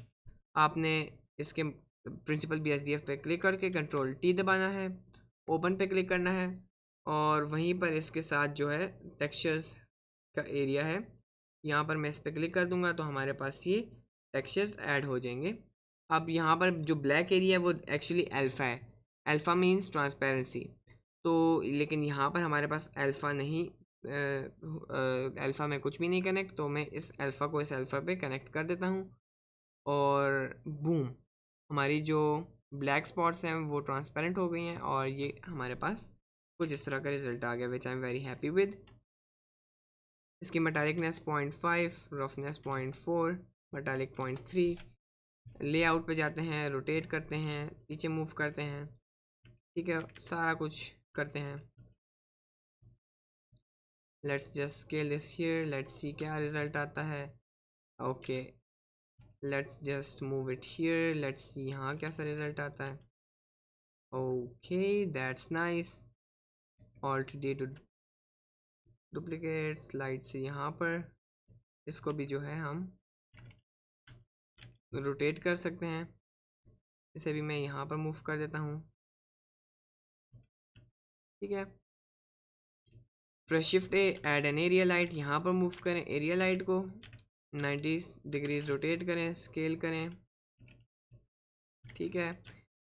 [SPEAKER 1] आपने इसके प्रिंसिपल BSDF पे क्लिक करके कंट्रोल T दबाना है, ओपन पे क्लिक करना है, और वहीं पर इसके साथ जो है टेक्सचर्स का एरिया है, यहाँ पर मैं इस पर क्लिक कर दूंगा तो हमारे पास ये टेक्सचर्स ऐड हो जाएंगे। अब यहाँ पर जो ब्लैक एरिया है वो एक्चुअली अल्फ़ा है। Alpha means transparency. तो लेकिन यहाँ पर हमारे पास अल्फ़ा नहीं, अल्फ़ा में कुछ भी नहीं कनेक्ट, तो मैं इस अल्फ़ा को इस अल्फ़ा पे कनेक्ट कर देता हूँ और बूम, हमारी जो ब्लैक स्पॉट्स हैं वो ट्रांसपेरेंट हो गई हैं और ये हमारे पास कुछ इस तरह का रिजल्ट आ गया, which I am very happy with. इसकी मेटालिकनेस 0.5, रफनेस 0.4, मेटालिक 0.3। लेआउट पे जाते हैं, रोटेट करते हैं, पीछे मूव करते हैं, ठीक है, सारा कुछ करते हैं। Let's just scale this here, let's see क्या रिजल्ट आता है। Okay, let's just move it here, let's see यहाँ कैसा रिजल्ट आता है। Okay, that's nice. Alt D to duplicate slide से यहाँ पर इसको भी जो है हम रोटेट कर सकते हैं। इसे भी मैं यहाँ पर मूव कर देता हूँ, ठीक है। Press shift A, add an area light, यहाँ पर मूव करें एरिया लाइट को, 90 डिग्रीज रोटेट करें, स्केल करें, ठीक है।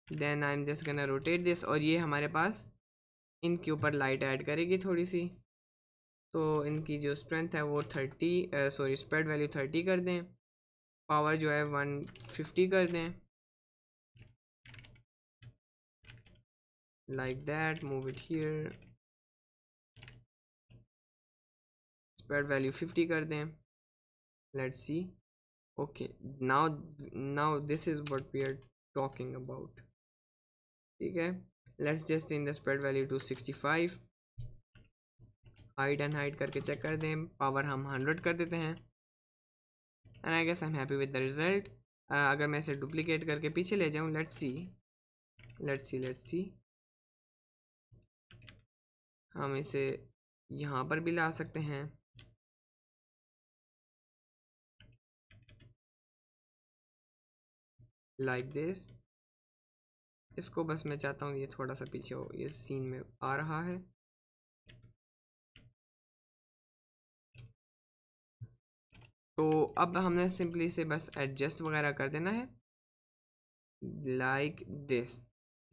[SPEAKER 1] Then I am just gonna rotate this, और ये हमारे पास इनके ऊपर लाइट ऐड करेगी थोड़ी सी। तो इनकी जो स्ट्रेंथ है वो 30, सॉरी स्प्रेड वैल्यू 30 कर दें, पावर जो है 150 कर दें, like that. Move it here, spread value 50 कर दें, let's see. Okay, now this is what we are talking about, ठीक है। Let's just in the spread value to 65, hide and hide करके चेक कर दें, पावर हम 100 कर देते हैं, and I guess I am happy with the result. अगर मैं इसे डुप्लीकेट करके पीछे ले जाऊं, let's see, let's see, let's सी, हम इसे यहाँ पर भी ला सकते हैं, लाइक दिस। इसको बस मैं चाहता हूँ ये थोड़ा सा पीछे हो, ये सीन में आ रहा है। तो अब हमने सिंपली से बस एडजस्ट वगैरह कर देना है, लाइक दिस,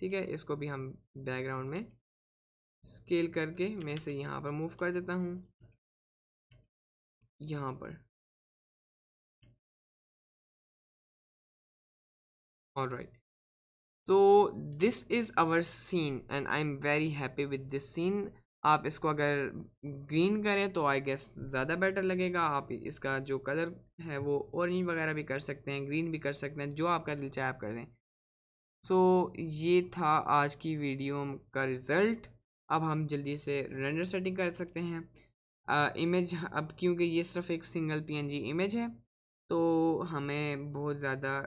[SPEAKER 1] ठीक है। इसको भी हम बैकग्राउंड में स्केल करके मैं इसे यहाँ पर मूव कर देता हूँ, यहाँ पर। ऑलराइट, तो this is our scene and I am very happy with this scene. आप इसको अगर ग्रीन करें तो आई गेस ज़्यादा बेटर लगेगा। आप इसका जो कलर है वो ऑरेंज वगैरह भी कर सकते हैं, ग्रीन भी कर सकते हैं, जो आपका दिल चाहे आप कर दें। सो ये था आज की वीडियो का रिज़ल्ट। अब हम जल्दी से रेंडर सेटिंग कर सकते हैं। इमेज अब क्योंकि ये सिर्फ एक सिंगल पीएनजी इमेज है तो हमें बहुत ज़्यादा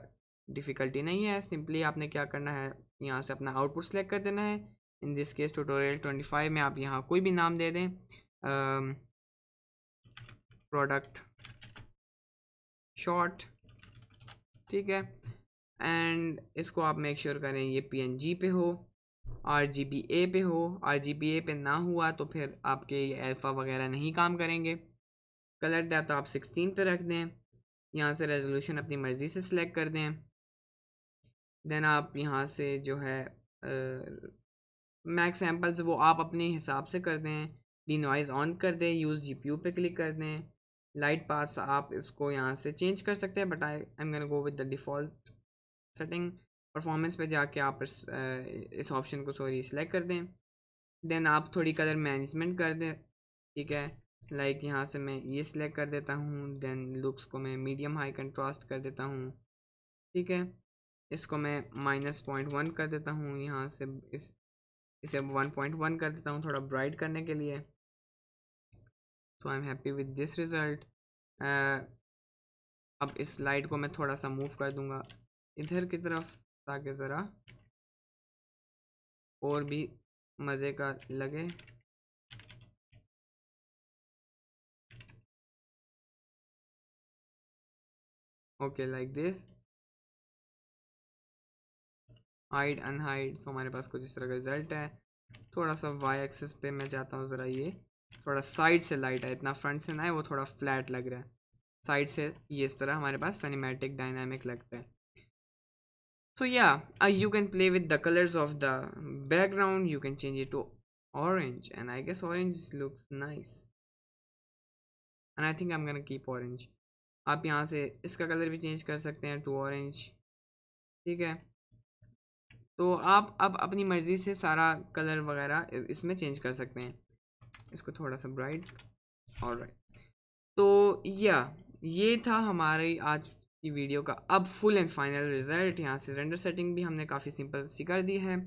[SPEAKER 1] डिफ़िकल्टी नहीं है। सिंपली आपने क्या करना है, यहाँ से अपना आउटपुट सेलेक्ट कर देना है। इन दिस केस ट्यूटोरियल 25 में आप यहाँ कोई भी नाम दे दें, प्रोडक्ट शॉट, ठीक है। एंड इसको आप मेक श्योर करें ये पीएनजी पे हो, आरजीबीए पे हो। आरजीबीए पे ना हुआ तो फिर आपके ये अल्फ़ा वगैरह नहीं काम करेंगे। कलर डेप्थ आप 16 पे रख दें, यहाँ से रेजोल्यूशन अपनी मर्ज़ी से सिलेक्ट कर दें। देन आप यहाँ से जो है मैक्स सैम्पल्स वो आप अपने हिसाब से कर दें, डिनॉइज़ ऑन कर दें, यूज़ जीपीयू पे क्लिक कर दें। लाइट पास आप इसको यहाँ से चेंज कर सकते हैं, but I am gonna go with the default setting. Performance पे जाके आप इस ऑप्शन को सिलेक्ट कर दें। देन आप थोड़ी कलर मैनेजमेंट कर दें, ठीक है। लाइक यहाँ से मैं ये सिलेक्ट कर देता हूँ, देन लुक्स को मैं मीडियम हाई कंट्रास्ट कर देता हूँ, ठीक है। इसको मैं -0.1 कर देता हूँ, यहाँ से इसे 1.1 कर देता हूँ थोड़ा ब्राइट करने के लिए। So I am happy with this result. अब इस लाइट को मैं थोड़ा सा मूव कर दूँगा इधर की तरफ ताकि ज़रा और भी मज़े का लगे। Okay, like this, hide unhide. तो हमारे पास कुछ इस तरह का रिजल्ट है। थोड़ा सा वाई एक्सिस पे मैं चाहता हूँ ज़रा ये थोड़ा साइड से लाइट है, इतना फ्रंट से ना है, वो थोड़ा फ्लैट लग रहा है। साइड से ये इस तरह हमारे पास सिनेमैटिक डायनामिक लगता है. So yeah, you can play with the colors of the background. You can change it to orange, and I guess orange looks nice. And I think I'm gonna keep orange. आप यहाँ से इसका colour भी change कर सकते हैं to orange. ठीक है, तो आप अब अपनी मर्ज़ी से सारा कलर वगैरह इसमें चेंज कर सकते हैं. इसको थोड़ा सा ब्राइट. ऑलराइट, तो ये था हमारी आज की वीडियो का अब फुल एंड फाइनल रिज़ल्ट. यहाँ से रेंडर सेटिंग भी हमने काफ़ी सिंपल सी कर दी है.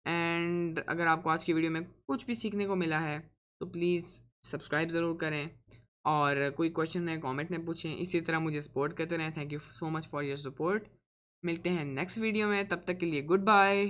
[SPEAKER 1] एंड अगर आपको आज की वीडियो में कुछ भी सीखने को मिला है तो प्लीज़ सब्सक्राइब ज़रूर करें, और कोई क्वेश्चन है कमेंट में पूछें. इसी तरह मुझे सपोर्ट करते रहें. Thank you so much for your support. मिलते हैं नेक्स्ट वीडियो में, तब तक के लिए गुड बाय.